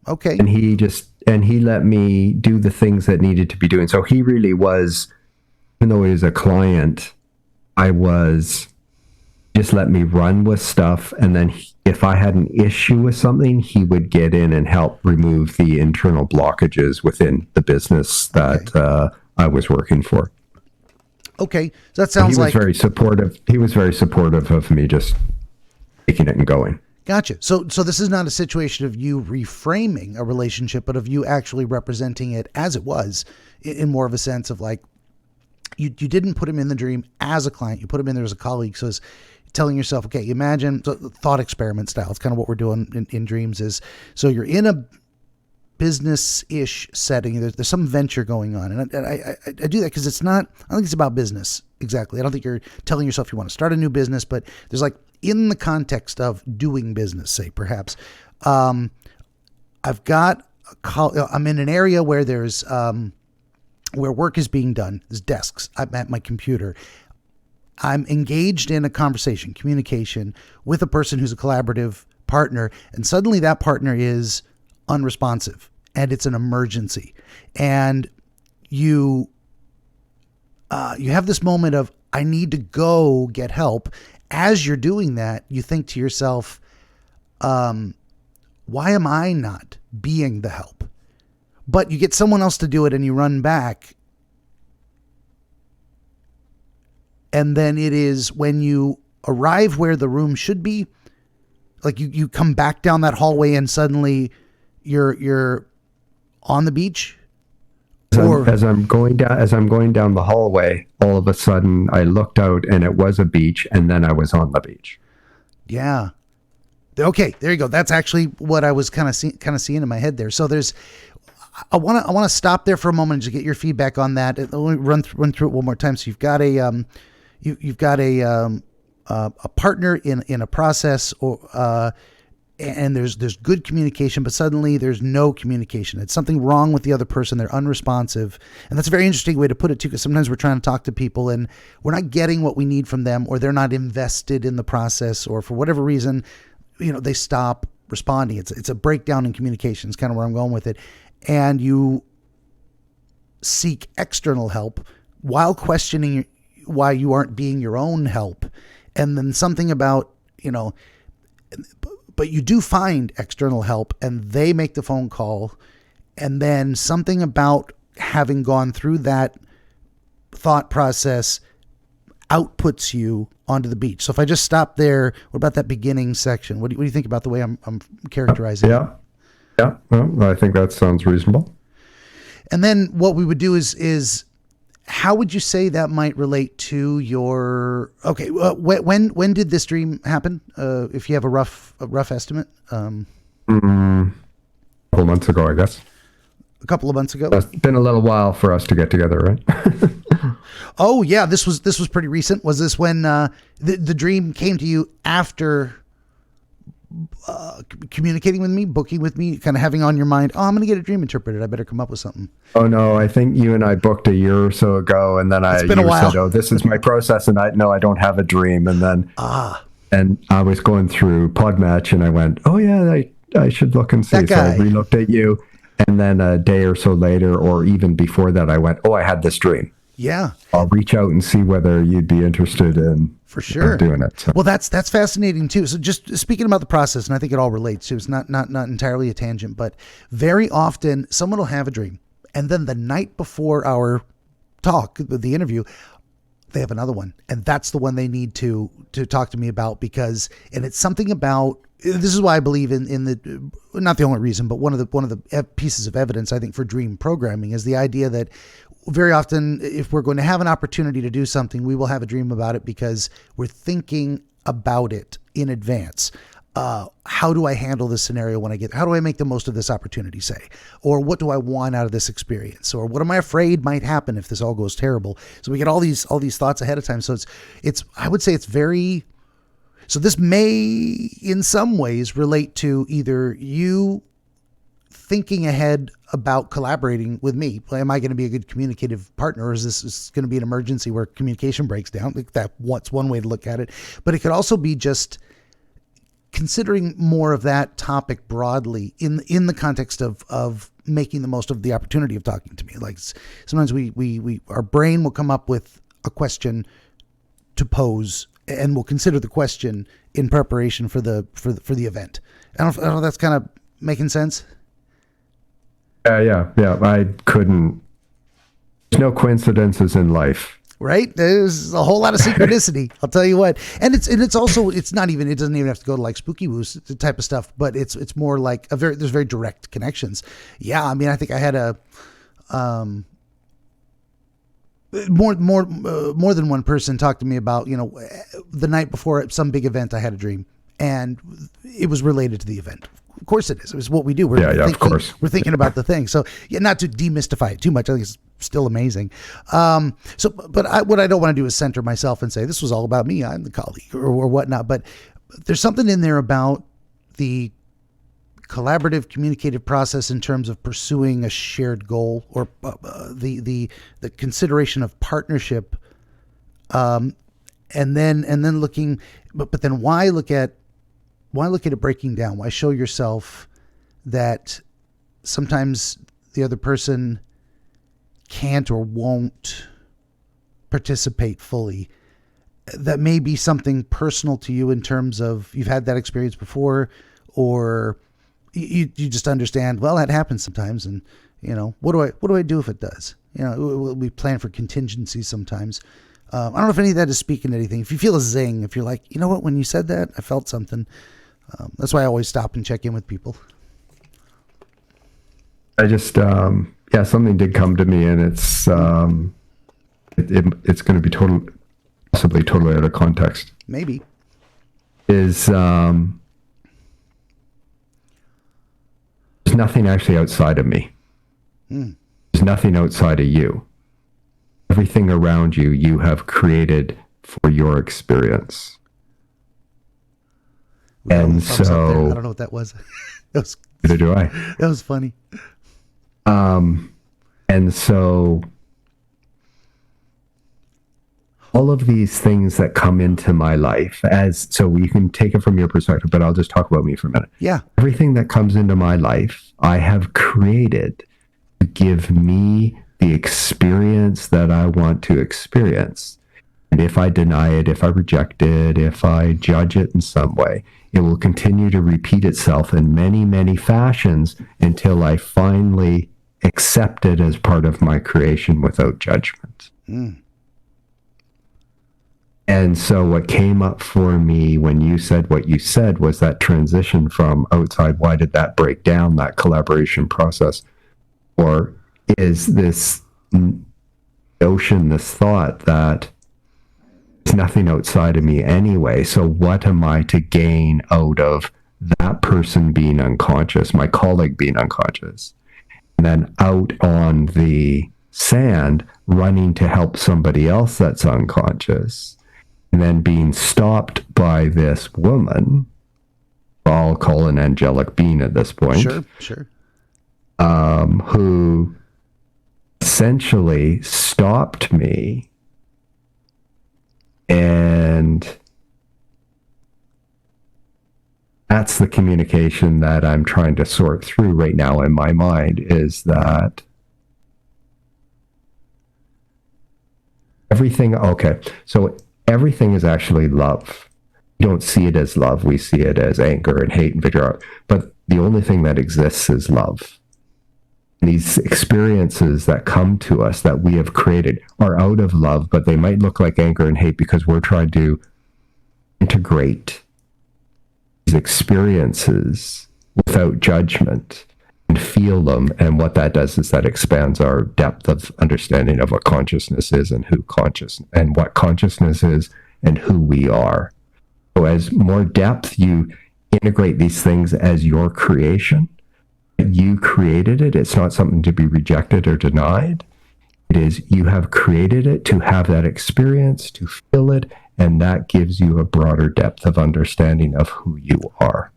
Okay. And he let me do the things that needed to be doing. So he really was, even though he was a client, just let me run with stuff. And then if I had an issue with something, he would get in and help remove the internal blockages within the business that I was working for. Okay. So that sounds like he was very supportive. He was very supportive of me just taking it and going. Gotcha. So this is not a situation of you reframing a relationship, but of you actually representing it as it was, in more of a sense of like, you didn't put him in the dream as a client. You put him in there as a colleague. So telling yourself, okay, imagine, so thought experiment style. It's kind of what we're doing in dreams is, so you're in a business-ish setting. There's some venture going on. And I do that because it's not, I don't think it's about business exactly. I don't think you're telling yourself you want to start a new business, but there's like in the context of doing business, say perhaps, I'm in an area where there's, where work is being done. There's desks. I'm at my computer. I'm engaged in a conversation, communication with a person who's a collaborative partner. And suddenly that partner is unresponsive and it's an emergency. And you have this moment of, I need to go get help. As you're doing that, you think to yourself, why am I not being the help? But you get someone else to do it and you run back. And then it is when you arrive where the room should be, like you come back down that hallway and suddenly you're on the beach. As I'm going down the hallway, all of a sudden I looked out and it was a beach, and then I was on the beach. Yeah. Okay, there you go. That's actually what I was kind of seeing in my head there. So I want to stop there for a moment to get your feedback on that. Let me run through it one more time. So you've got a partner in a process, or and there's good communication, but suddenly there's no communication. It's something wrong with the other person. They're unresponsive, and that's a very interesting way to put it too. Because sometimes we're trying to talk to people and we're not getting what we need from them, or they're not invested in the process, or for whatever reason, they stop responding. It's a breakdown in communication. It's kind of where I'm going with it. And you seek external help while questioning why you aren't being your own help. And then something about, but you do find external help and they make the phone call. And then something about having gone through that thought process outputs you onto the beach. So if I just stop there, what about that beginning section? What do you think about the way I'm characterizing it? Yeah, well, I think that sounds reasonable. And then what we would do is how would you say that might relate to your, okay, when did this dream happen? If you have a rough estimate? A couple of months ago, I guess. A couple of months ago? It's been a little while for us to get together, right? Oh yeah, this was pretty recent. Was this when the dream came to you after communicating with me, booking with me, kind of having on your mind, I'm going to get a dream interpreted. I better come up with something. Oh no, I think you and I booked a year or so ago, and then it's been a while. Said, this is my process, and I don't have a dream. And then and I was going through Podmatch, and I went, oh yeah, I should look and see. So I re-looked at you, and then a day or so later, or even before that, I went, I had this dream. Yeah. I'll reach out and see whether you'd be interested in for sure doing it. So. Well, that's fascinating too. So just speaking about the process, and I think it all relates to, it's not entirely a tangent, but very often someone will have a dream and then the night before our talk, the interview, they have another one. And that's the one they need to talk to me about and it's something about, this is why I believe in the, not the only reason, but one of the pieces of evidence I think for dream programming is the idea that very often if we're going to have an opportunity to do something, we will have a dream about it because we're thinking about it in advance. How do I handle this scenario how do I make the most of this opportunity, say? Or what do I want out of this experience? Or what am I afraid might happen if this all goes terrible? So we get all these thoughts ahead of time. So it's I would say it's very, so this may in some ways relate to either you thinking ahead about collaborating with me. Am I going to be a good communicative partner, or is this going to be an emergency where communication breaks down? Like that's one way to look at it. But it could also be just considering more of that topic broadly in the context of making the most of the opportunity of talking to me. Like sometimes we our brain will come up with a question to pose, and we'll consider the question in preparation for the event. I don't know if that's kind of making sense. Yeah. I couldn't. There's no coincidences in life, right? There's a whole lot of synchronicity. I'll tell you what. And it's also, it doesn't even have to go to like spooky woo type of stuff, but it's more like there's very direct connections. Yeah. I mean, I think I had more than one person talked to me about, the night before some big event, I had a dream, and it was related to the event. Of course it is. It was what we do. We're thinking, of course. We're thinking about the thing. So not to demystify it too much. I think it's still amazing. What I don't want to do is center myself and say, this was all about me. I'm the colleague or whatnot. But there's something in there about the collaborative communicative process in terms of pursuing a shared goal, or the consideration of partnership, and then looking, but then why look at it breaking down? Why show yourself that sometimes the other person can't or won't participate fully? That may be something personal to you in terms of you've had that experience before, or you just understand, well, that happens sometimes. And, what do I do if it does? We plan for contingencies sometimes. I don't know if any of that is speaking to anything. If you feel a zing, if you're like, you know what, when you said that, I felt something. That's why I always stop and check in with people. I just, something did come to me, and it's going to be possibly totally out of context. Maybe. There's nothing actually outside of me. There's nothing outside of you. Everything around you, you have created for your experience. Well, and so I don't know what that was. Neither do I. That was funny. And so all of these things that come into my life, so you can take it from your perspective, but I'll just talk about me for a minute. Yeah. Everything that comes into my life, I have created to give me the experience that I want to experience. And if I deny it, if I reject it, if I judge it in some way, it will continue to repeat itself in many, many fashions until I finally accept it as part of my creation without judgment. And so what came up for me when you said what you said was that transition from outside. Why did that break down, that collaboration process? Or is this notion, this thought that there's nothing outside of me anyway, so what am I to gain out of that person being unconscious, my colleague being unconscious, and then out on the sand running to help somebody else that's unconscious, and then being stopped by this woman, I'll call an angelic being at this point. Sure. Who essentially stopped me, and that's the communication that I'm trying to sort through right now in my mind, is that everything is actually love. We don't see it as love. We see it as anger and hate and vitriol. But the only thing that exists is love. And these experiences that come to us that we have created are out of love, but they might look like anger and hate because we're trying to integrate these experiences without judgment and feel them. And what that does is that expands our depth of understanding of what consciousness is and what consciousness is and who we are. So as more depth you integrate these things as your creation, you created it. It's not something to be rejected or denied. It is, you have created it to have that experience, to feel it, and that gives you a broader depth of understanding of who you are.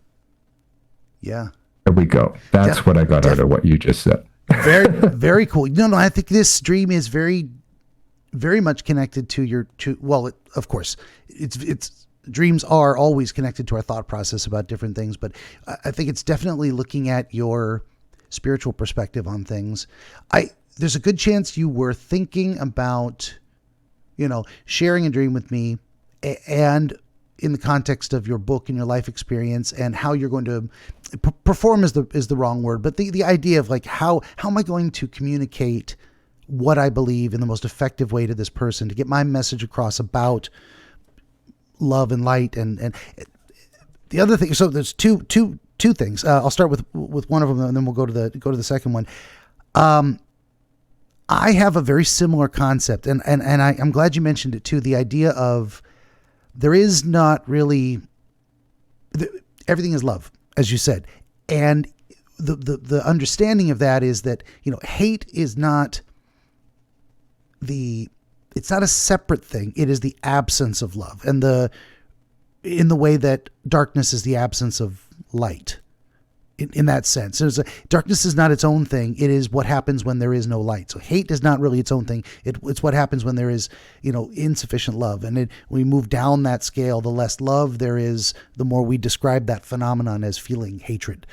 Yeah. There we go. That's what I got out of what you just said. Very, very cool. No, I think this dream is very, very much connected to of course, it's dreams are always connected to our thought process about different things, but I think it's definitely looking at your spiritual perspective on things. There's a good chance you were thinking about, sharing a dream with me, and in the context of your book and your life experience and how you're going to perform is the wrong word, but the idea of like, how am I going to communicate what I believe in the most effective way to this person to get my message across about love and light. And the other thing, so there's two things. I'll start with one of them, and then we'll go to the second one. I have a very similar concept, and I'm glad you mentioned it too. The idea of there is not really everything is love, as you said, and the understanding of that is that, you know, hate is not it's not a separate thing. It is the absence of love, and in the way that darkness is the absence of light. In that sense, darkness is not its own thing. It is what happens when there is no light. So hate is not really its own thing. It's what happens when there is, you know, insufficient love. And we move down that scale. The less love there is, the more we describe that phenomenon as feeling hatred,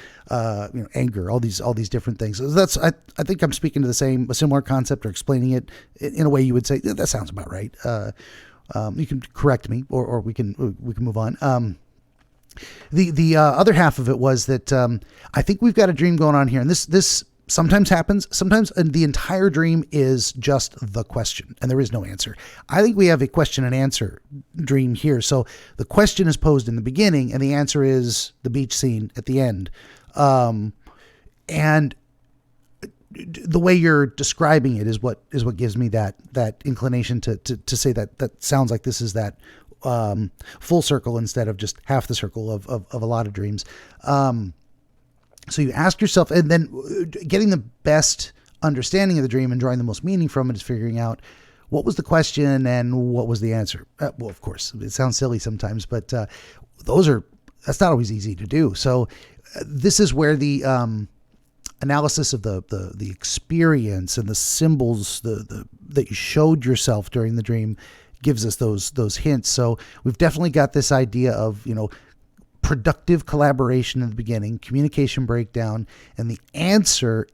anger, all these different things. So that's I think I'm speaking to a similar concept, or explaining it in a way you would say that sounds about right. You can correct me, or we can move on. The other half of it was that I think we've got a dream going on here, and this sometimes happens. Sometimes the entire dream is just the question, and there is no answer. I think we have a question and answer dream here. So the question is posed in the beginning, and the answer is the beach scene at the end. And the way you're describing it is what gives me that inclination to say that sounds like this is that full circle instead of just half the circle of a lot of dreams. So you ask yourself, and then getting the best understanding of the dream and drawing the most meaning from it is figuring out what was the question and what was the answer. Well, of course, it sounds silly sometimes, but that's not always easy to do. So this is where the analysis of the experience and the symbols that you showed yourself during the dream gives us those hints. So we've definitely got this idea of, you know, productive collaboration in the beginning, communication breakdown, and the answer,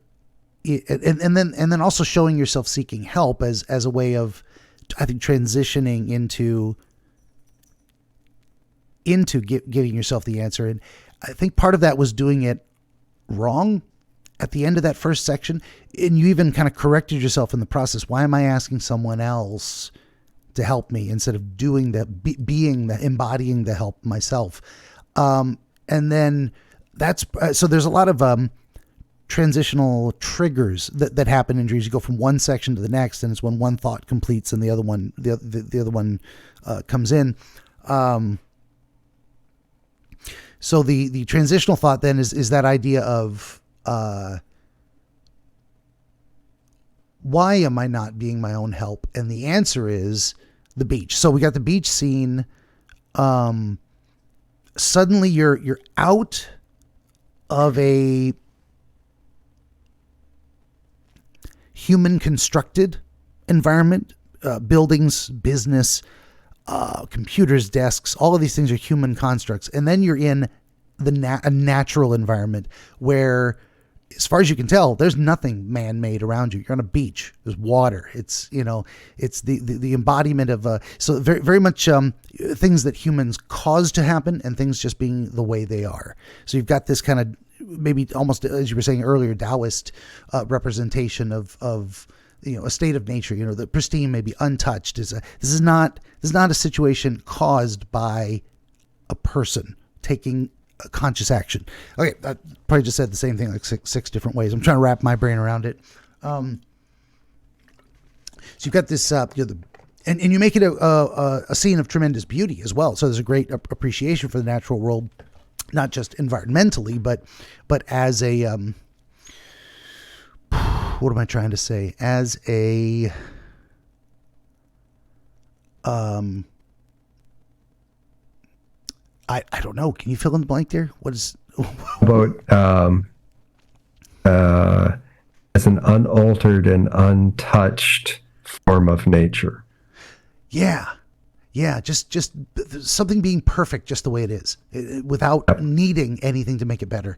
and then also showing yourself seeking help as a way of, I think, transitioning into giving yourself the answer. And I think part of that was doing it wrong at the end of that first section, and you even kind of corrected yourself in the process. Why am I asking someone else to help me instead of doing embodying the help myself? And then so there's a lot of transitional triggers that happen in dreams. You go from one section to the next, and it's when one thought completes and the other one comes in. So the transitional thought then is that idea of why am I not being my own help? And the answer is the beach. So we got the beach scene. Suddenly you're out of a human constructed environment, buildings, business, computers, desks, all of these things are human constructs. And then you're in a natural environment where, as far as you can tell, there's nothing man-made around you. You're on a beach. There's water. It's, you know, it's the embodiment of so very, very much things that humans cause to happen, and things just being the way they are. So you've got this kind of, maybe almost, as you were saying earlier, Taoist representation of you know, a state of nature. You know, the pristine, maybe untouched. This is not a situation caused by a person taking a conscious action. Okay, I probably just said the same thing like six different ways. I'm trying to wrap my brain around it. So you've got this, you know, and you make it a scene of tremendous beauty as well. So there's a great appreciation for the natural world, not just environmentally, but as a what am I trying to say? As a I don't know. Can you fill in the blank there? What is about as an unaltered and untouched form of nature? Yeah, just something being perfect just the way it is, without needing anything to make it better.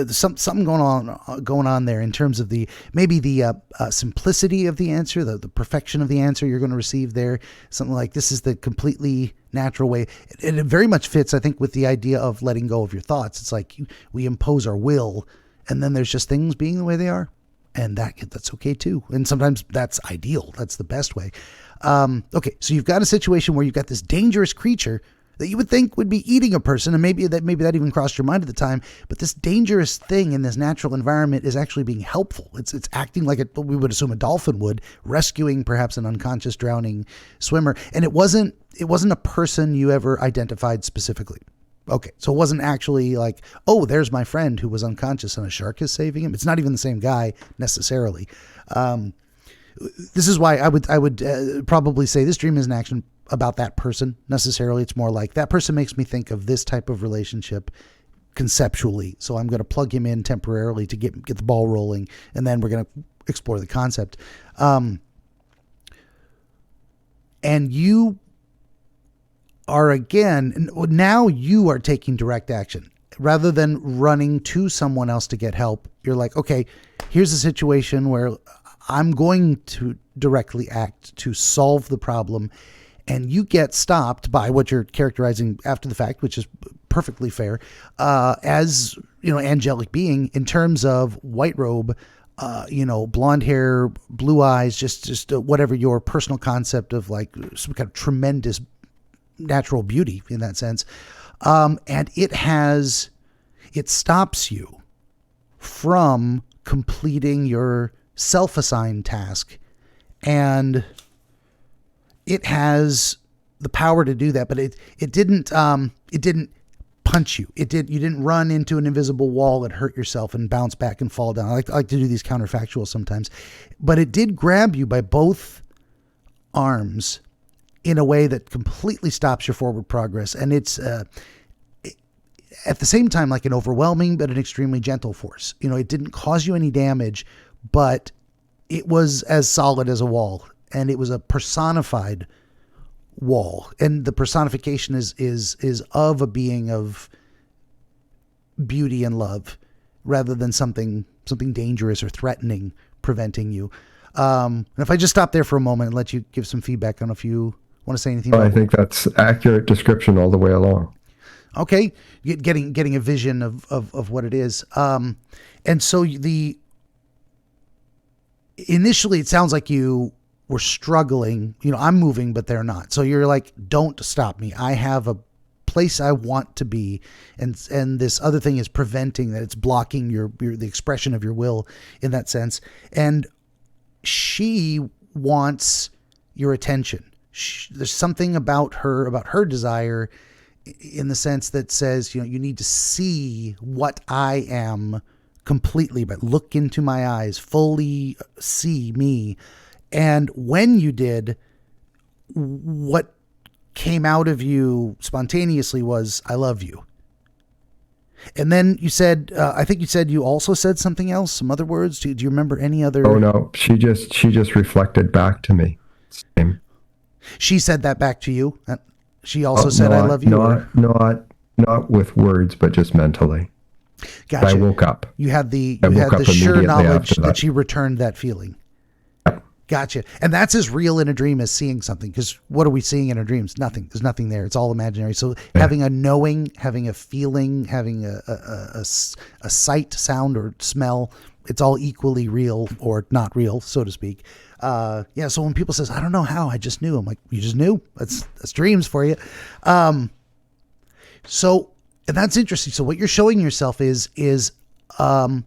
Something going on there in terms of maybe the simplicity of the answer, the perfection of the answer you're going to receive there. Something like, this is the completely natural way. And it very much fits, I think, with the idea of letting go of your thoughts. It's like we impose our will, and then there's just things being the way they are. And that's okay too. And sometimes that's ideal. That's the best way. Okay, so you've got a situation where you've got this dangerous creature that you would think would be eating a person, and maybe that even crossed your mind at the time. But this dangerous thing in this natural environment is actually being helpful. It's acting like we would assume a dolphin would, rescuing perhaps an unconscious drowning swimmer. And it wasn't a person you ever identified specifically. Okay, so it wasn't actually like, oh, there's my friend who was unconscious and a shark is saving him. It's not even the same guy necessarily. This is why I would probably say this dream isn't action about that person necessarily. It's more like that person makes me think of this type of relationship conceptually. So I'm going to plug him in temporarily to get the ball rolling, and then we're going to explore the concept. And you are now you are taking direct action rather than running to someone else to get help. You're like, okay, here's a situation where I'm going to directly act to solve the problem. And you get stopped by what you're characterizing after the fact, which is perfectly fair, as, angelic being in terms of white robe, blonde hair, blue eyes, just whatever your personal concept of like some kind of tremendous natural beauty in that sense. And it stops you from completing your self-assigned task, and it has the power to do that, but it didn't punch you. You didn't run into an invisible wall and hurt yourself and bounce back and fall down. I like to do these counterfactuals sometimes, but it did grab you by both arms in a way that completely stops your forward progress. And it's, at the same time, like an overwhelming, but an extremely gentle force. It didn't cause you any damage, but it was as solid as a wall. And it was a personified wall, and the personification is of a being of beauty and love, rather than something dangerous or threatening preventing you. And if I just stop there for a moment and let you give some feedback on if you want to say anything. I think that's accurate description all the way along. Okay, getting a vision of what it is, and so initially it sounds like you were struggling, I'm moving, but they're not. So you're like, don't stop me. I have a place I want to be. And this other thing is preventing that. It's blocking the expression of your will in that sense. And she wants your attention. There's something about her desire in the sense that says, you need to see what I am completely, but look into my eyes, fully see me. And when you did, what came out of you spontaneously was, I love you. And then you said, I think you said you also said something else, some other words. Do you remember any other? Oh, no. She just reflected back to me. Same. She said that back to you? She also said, I love you? Not with words, but just mentally. Gotcha. I woke up. You had the sure knowledge that she returned that feeling. Gotcha. And that's as real in a dream as seeing something, because what are we seeing in our dreams? Nothing. There's nothing there. It's all imaginary. So having a knowing, having a feeling, having a sight, sound, or smell, it's all equally real or not real, so to speak. So when people says, I don't know how, I just knew. I'm like, you just knew? That's dreams for you. And that's interesting. So what you're showing yourself is what am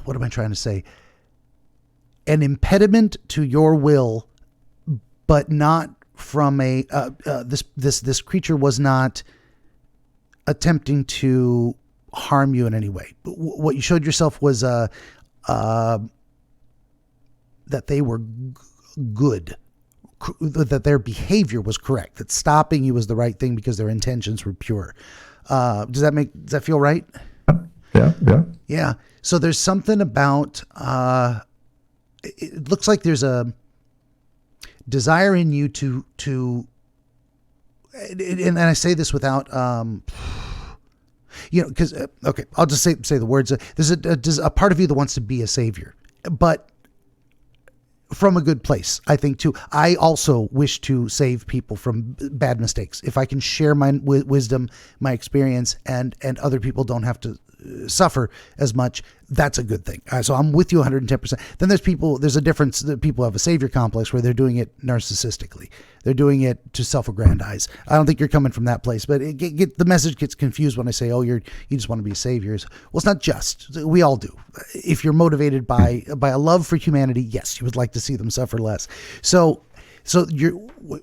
I trying to say? An impediment to your will, but not from this creature was not attempting to harm you in any way. What you showed yourself was that they were good, that their behavior was correct, that stopping you was the right thing because their intentions were pure. Does that feel right? Yeah. So there's something about, it looks like there's a desire in you to, and I say this without, because, okay, I'll just say the words. There's a part of you that wants to be a savior, but from a good place, I think too. I also wish to save people from bad mistakes. If I can share my wisdom, my experience, and other people don't have to suffer as much, that's a good thing. So I'm with you 110%. Then there's a difference that people have a savior complex where they're doing it narcissistically. They're doing it to self-aggrandize. I don't think you're coming from that place, but the message gets confused when I say, oh, you just want to be saviors. Well, it's not just. We all do. If you're motivated by a love for humanity, yes, you would like to see them suffer less. So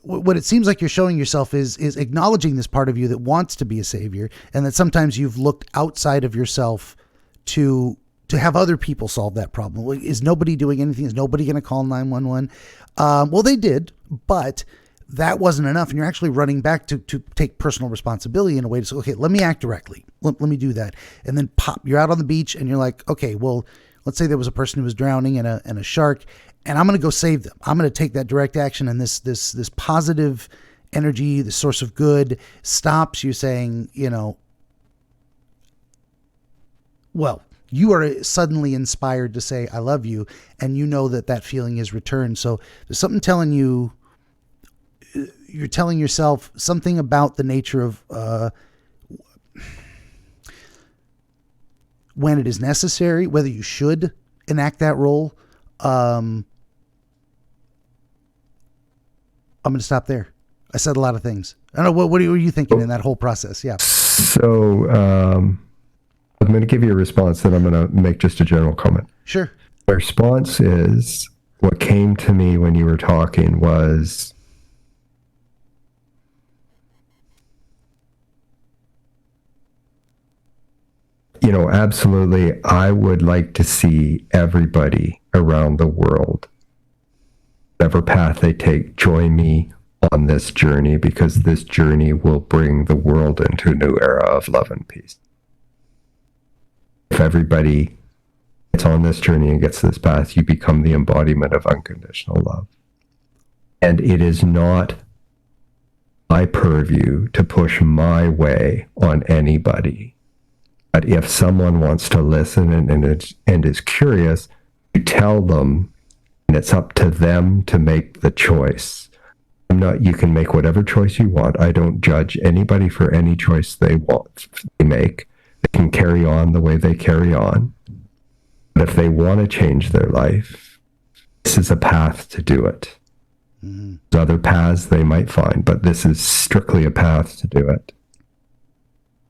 what it seems like you're showing yourself is acknowledging this part of you that wants to be a savior, and that sometimes you've looked outside of yourself to have other people solve that problem. Is nobody doing anything? Is nobody going to call 911? Well, they did, but that wasn't enough. And you're actually running back to take personal responsibility in a way to say, okay, let me act directly. Let me do that. And then you're out on the beach and you're like, okay, well, let's say there was a person who was drowning in a shark, and I'm going to go save them. I'm going to take that direct action, and this positive energy, the source of good, stops you saying, well, you are suddenly inspired to say, I love you, and you know that feeling is returned. So there's something telling you, you're telling yourself something about the nature of when it is necessary, whether you should enact that role. I'm going to stop there. I said a lot of things. I don't know. What were you thinking in that whole process? Yeah. So I'm going to give you a response, then I'm going to make just a general comment. Sure. My response is, what came to me when you were talking was, absolutely, I would like to see everybody around the world, whatever path they take, join me on this journey, because this journey will bring the world into a new era of love and peace. If everybody gets on this journey and gets this path, you become the embodiment of unconditional love. And it is not my purview to push my way on anybody. But if someone wants to listen and is curious, you tell them, and it's up to them to make the choice. You can make whatever choice you want. I don't judge anybody for any choice they make. They can carry on the way they carry on. But if they want to change their life, this is a path to do it. Mm-hmm. There's other paths they might find, but this is strictly a path to do it.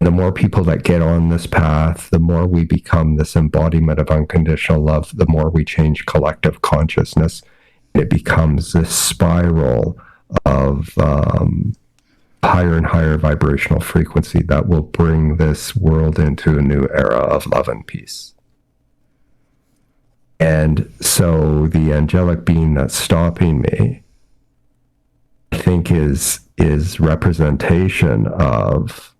The more people that get on this path, the more we become this embodiment of unconditional love, the more we change collective consciousness. It becomes this spiral of higher and higher vibrational frequency that will bring this world into a new era of love and peace. And so the angelic being that's stopping me, I think is representation of,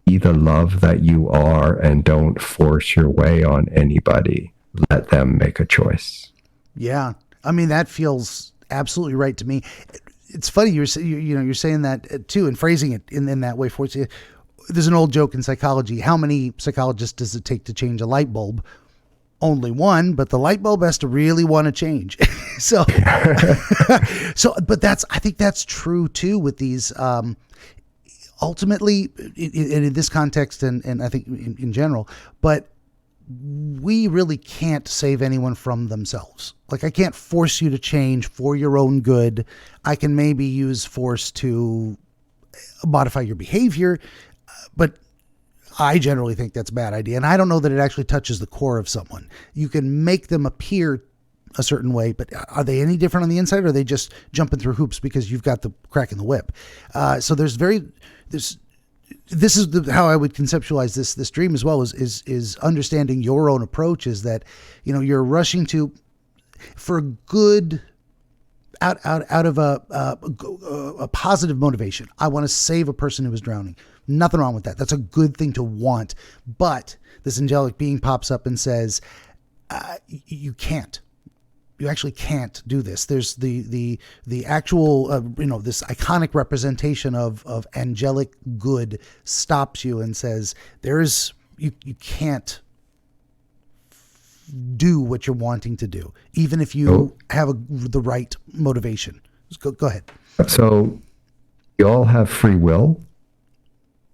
be the love that you are and don't force your way on anybody. Let them make a choice. Yeah. I mean, that feels absolutely right to me. It's funny you're saying that too, and phrasing it in that way for it. There's an old joke in psychology. How many psychologists does it take to change a light bulb? Only one, but the light bulb has to really want to change. But I think that's true too with these, ultimately in this context and I think in general, but we really can't save anyone from themselves. Like, I can't force you to change for your own good. I can maybe use force to modify your behavior, but I generally think that's a bad idea. And I don't know that it actually touches the core of someone. You can make them appear a certain way, but are they any different on the inside, or are they just jumping through hoops because you've got the crack in the whip? So this is how I would conceptualize this dream as well, is understanding your own approach, is that, you're rushing to, for a good, out of a positive motivation. I want to save a person who is drowning. Nothing wrong with that. That's a good thing to want. But this angelic being pops up and says, you can't. You actually can't do this. There's the actual, this iconic representation of angelic good stops you and says, you can't do what you're wanting to do, even if you have the right motivation. Go ahead. So you all have free will.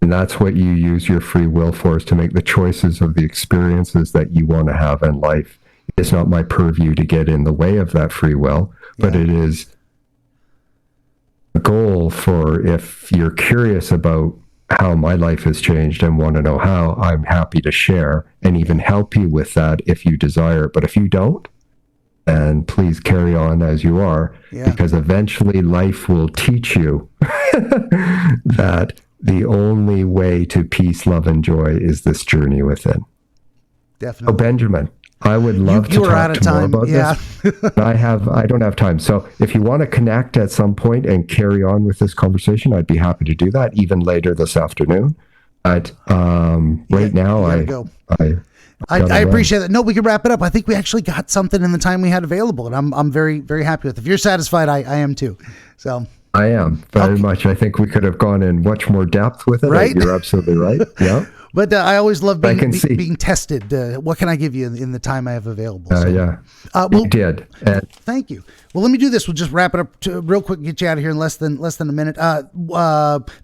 And that's what you use your free will for, is to make the choices of the experiences that you want to have in life. It's not my purview to get in the way of that free will, but it is a goal for, if you're curious about how my life has changed and want to know how, I'm happy to share and even help you with that if you desire. But if you don't, then please carry on as you are, because eventually life will teach you that the only way to peace, love, and joy is this journey within. Definitely. Oh, Benjamin, I would love to talk more about this. But I don't have time. So if you want to connect at some point and carry on with this conversation, I'd be happy to do that even later this afternoon. But right now, I appreciate that. No, we can wrap it up. I think we actually got something in the time we had available, and I'm very, very happy with it. If you're satisfied, I am too. So I am very much. I think we could have gone in much more depth with it. Right? You're absolutely right. Yeah. But I always love being tested. What can I give you in the time I have available? So, you did. Thank you. Well, let me do this. We'll just wrap it up real quick and get you out of here in less than a minute.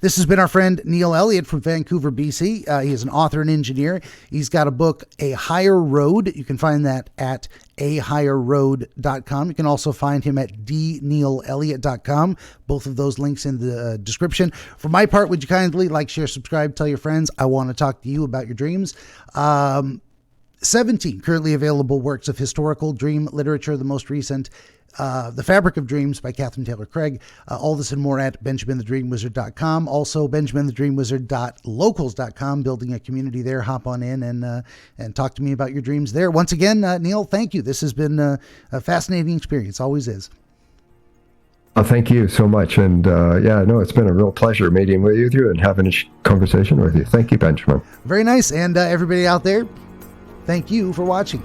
This has been our friend Neil Elliott from Vancouver, BC. He is an author and engineer. He's got a book, A Higher Road. You can find that at ahigherroad.com. You can also find him at dneilelliott.com. Both of those links in the description. For my part, would you kindly like, share, subscribe, tell your friends? I want to talk to you about your dreams. 17 currently available works of historical dream literature. The most recent, The Fabric of Dreams by Catherine Taylor Craig. All this and more at benjaminthedreamwizard.com. Also, benjaminthedreamwizard.locals.com, building a community there. Hop on in and talk to me about your dreams there. Once again, Neil, thank you. This has been a fascinating experience. Always is. Thank you so much. And it's been a real pleasure meeting with you and having a conversation with you. Thank you, Benjamin. Very nice. And everybody out there, thank you for watching.